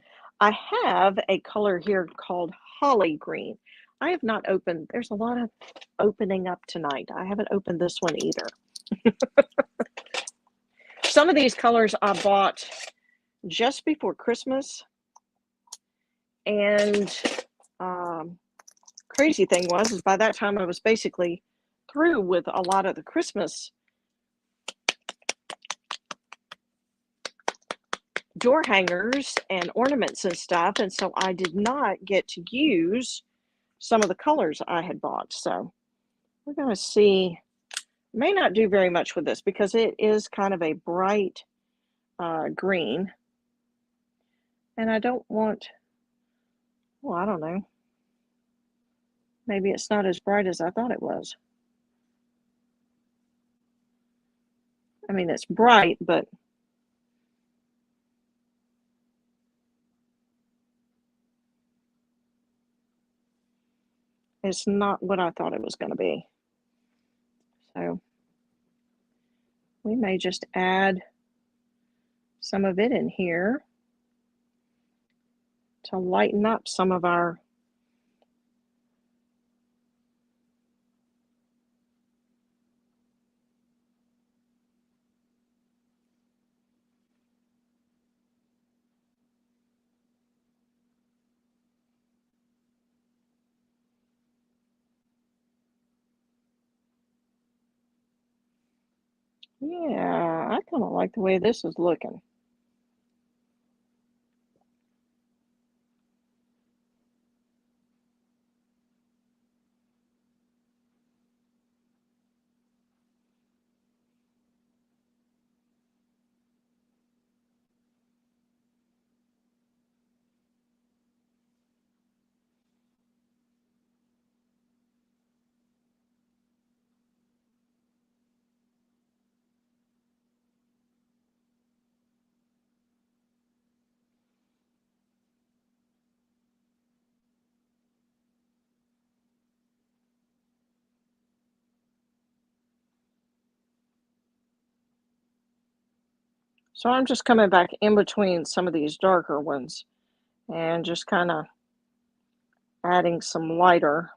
I have a color here called holly green. I have not opened, there's a lot of opening up tonight. I haven't opened this one either. Some of these colors I bought just before Christmas. And crazy thing was, is by that time I was basically through with a lot of the Christmas door hangers and ornaments and stuff. And so I did not get to use some of the colors I had bought. So we're going to see, may not do very much with this because it is kind of a bright green. And I don't want, well, I don't know. Maybe it's not as bright as I thought it was. I mean, it's bright, but it's not what I thought it was going to be. So we may just add some of it in here to lighten up some of our yeah, I kind of like the way this is looking. So I'm just coming back in between some of these darker ones and just kind of adding some lighter.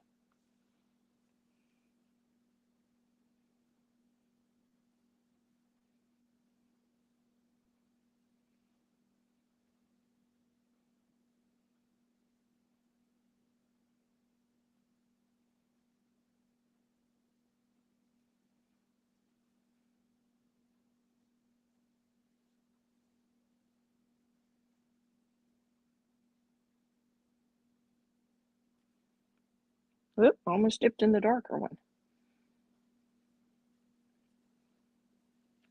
Oop, almost dipped in the darker one.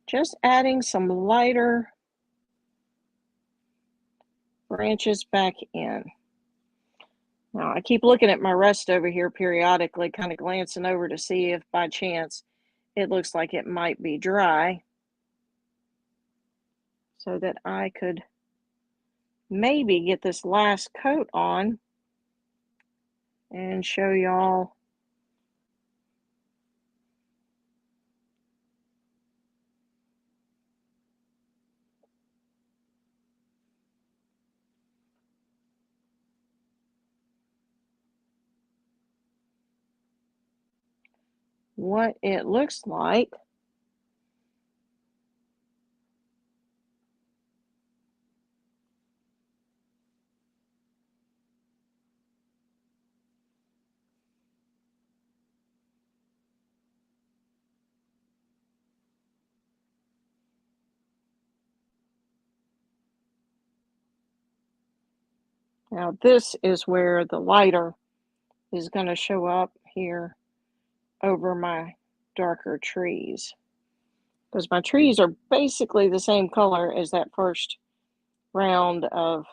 Just adding some lighter branches back in. Now I keep looking at my rest over here periodically, kind of glancing over to see if by chance it looks like it might be dry so that I could maybe get this last coat on and show y'all what it looks like. Now this is where the lighter is going to show up here over my darker trees, because my trees are basically the same color as that first round of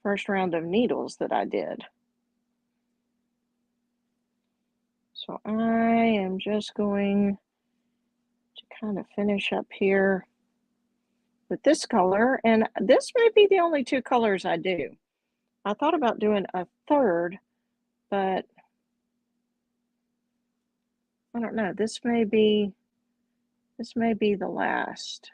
first round of needles that I did. So I am just going to kind of finish up here with this color, and this may be the only two colors I do. I thought about doing a third, but I don't know. This may be the last.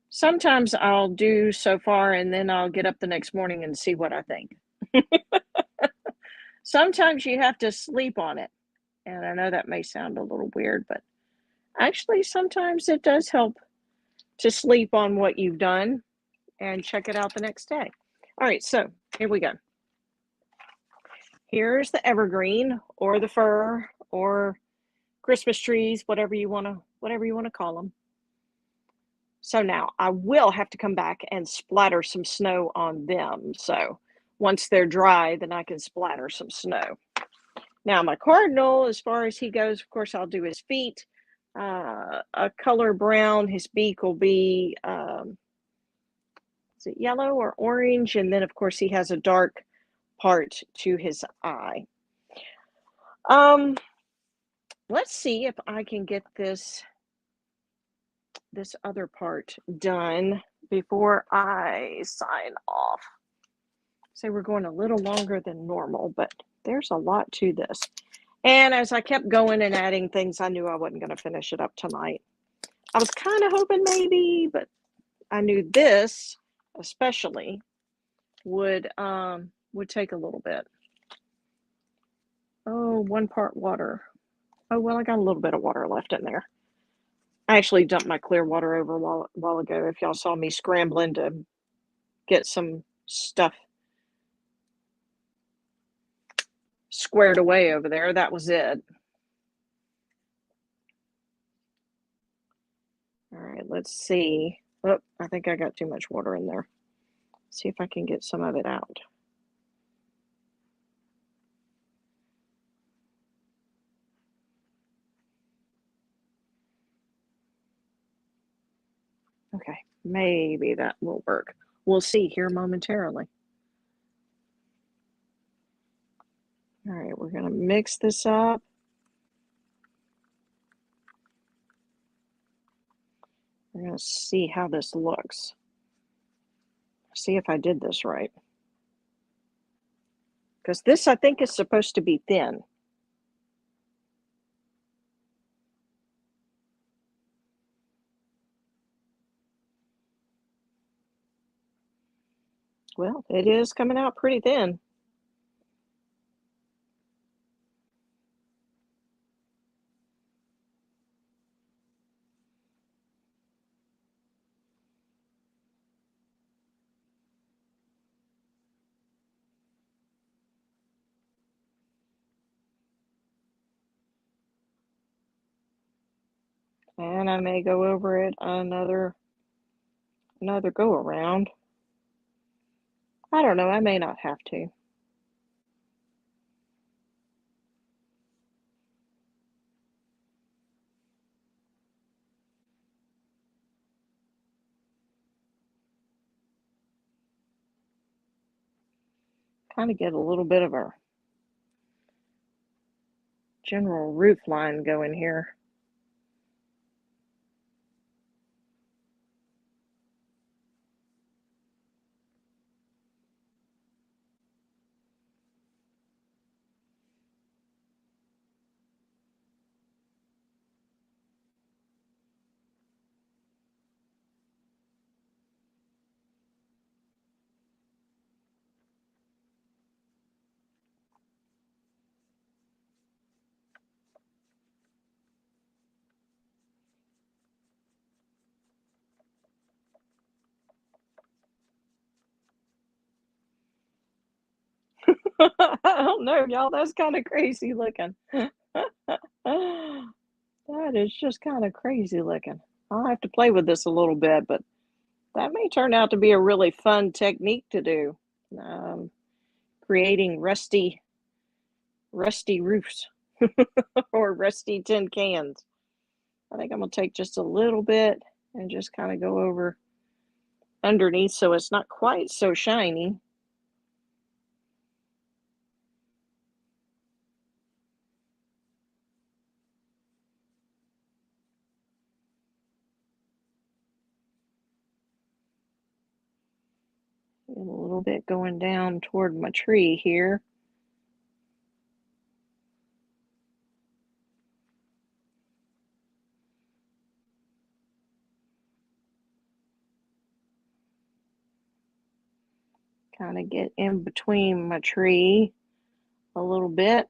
Sometimes I'll do so far and then I'll get up the next morning and see what I think. Sometimes you have to sleep on it. And I know that may sound a little weird, but actually sometimes it does help to sleep on what you've done and check it out the next day. All right, so here we go. Here's the evergreen or the fir or Christmas trees, whatever you want to call them. So now I will have to come back and splatter some snow on them. So once they're dry, then I can splatter some snow. Now my cardinal, as far as he goes, of course, I'll do his feet. A color brown. His beak will be, is it yellow or orange? And then, of course, he has a dark part to his eye. Let's see if I can get this other part done before I sign off. So we're going a little longer than normal, but there's a lot to this. And as I kept going and adding things, I knew I wasn't going to finish it up tonight. I was kind of hoping maybe, but I knew this especially would take a little bit. Oh, 1 part water. Oh, well, I got a little bit of water left in there. I actually dumped my clear water over a while ago. If y'all saw me scrambling to get some stuff squared away over there, that was it. All right, let's see. Oh, I think I got too much water in there. See if I can get some of it out. Okay, maybe that will work. We'll see here momentarily. All right, we're going to mix this up. We're going to see how this looks. See if I did this right. Because this, I think, is supposed to be thin. Well, it is coming out pretty thin. And I may go over it another go around. I don't know, I may not have to. Kind of get a little bit of a general roof line going here. I don't know, y'all, that's kind of crazy looking. That is just kind of crazy looking. I'll have to play with this a little bit, but that may turn out to be a really fun technique to do. Creating rusty rusty roofs or rusty tin cans. I think I'm going to take just a little bit and just kind of go over underneath so it's not quite so shiny. And a little bit going down toward my tree here. Kind of get in between my tree a little bit.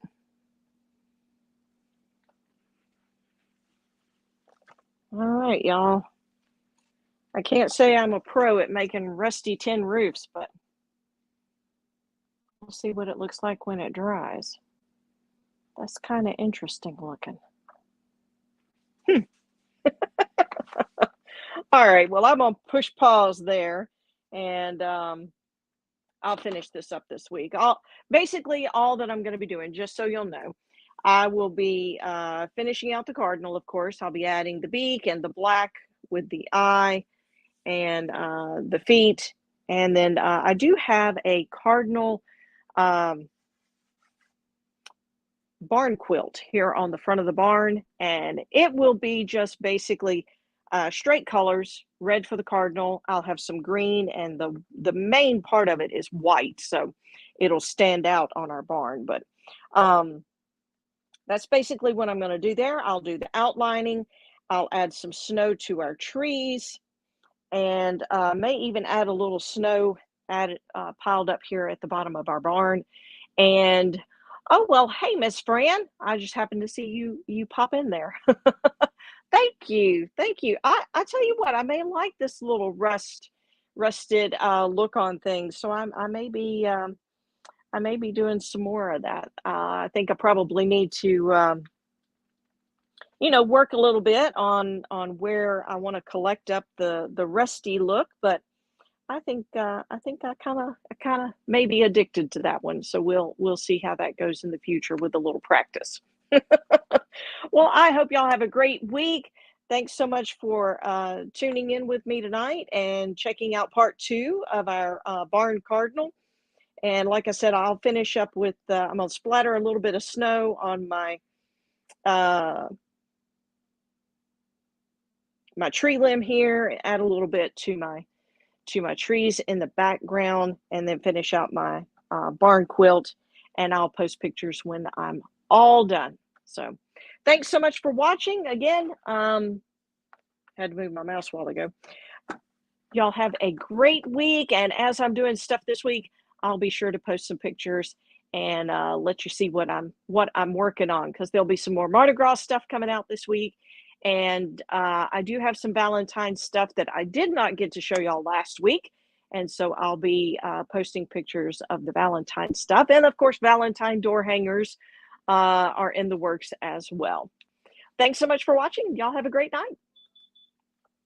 All right, y'all. I can't say I'm a pro at making rusty tin roofs, but we'll see what it looks like when it dries. That's kind of interesting looking. All right, well, I'm going to push pause there, and I'll finish this up this week. Basically all that I'm going to be doing, just so you'll know, I will be finishing out the cardinal, of course. I'll be adding the beak and the black with the eye and the feet. And then I do have a cardinal barn quilt here on the front of the barn, and it will be just basically straight colors, red for the cardinal. I'll have some green, and the main part of it is white, so it'll stand out on our barn. But that's basically what I'm going to do there. I'll do the outlining. I'll add some snow to our trees, and may even add a little snow piled up here at the bottom of our barn. And oh well, hey Miss Fran, I just happened to see you pop in there. Thank you, thank you. I tell you what, I may like this little rusted look on things, so I may be doing some more of that. I think I probably need to work a little bit on where I want to collect up the rusty look, but I kind of may be addicted to that one. So we'll see how that goes in the future with a little practice. Well, I hope y'all have a great week. Thanks so much for tuning in with me tonight and checking out part 2 of our barn cardinal. And like I said, I'll finish up with I'm gonna splatter a little bit of snow on my my tree limb here, add a little bit to my trees in the background, and then finish out my barn quilt, and I'll post pictures when I'm all done. So thanks so much for watching again. Had to move my mouse a while ago. Y'all have a great week, and as I'm doing stuff this week, I'll be sure to post some pictures and let you see what I'm working on, because there'll be some more Mardi Gras stuff coming out this week. And I do have some Valentine's stuff that I did not get to show y'all last week. And so I'll be posting pictures of the Valentine stuff. And of course, Valentine door hangers are in the works as well. Thanks so much for watching. Y'all have a great night.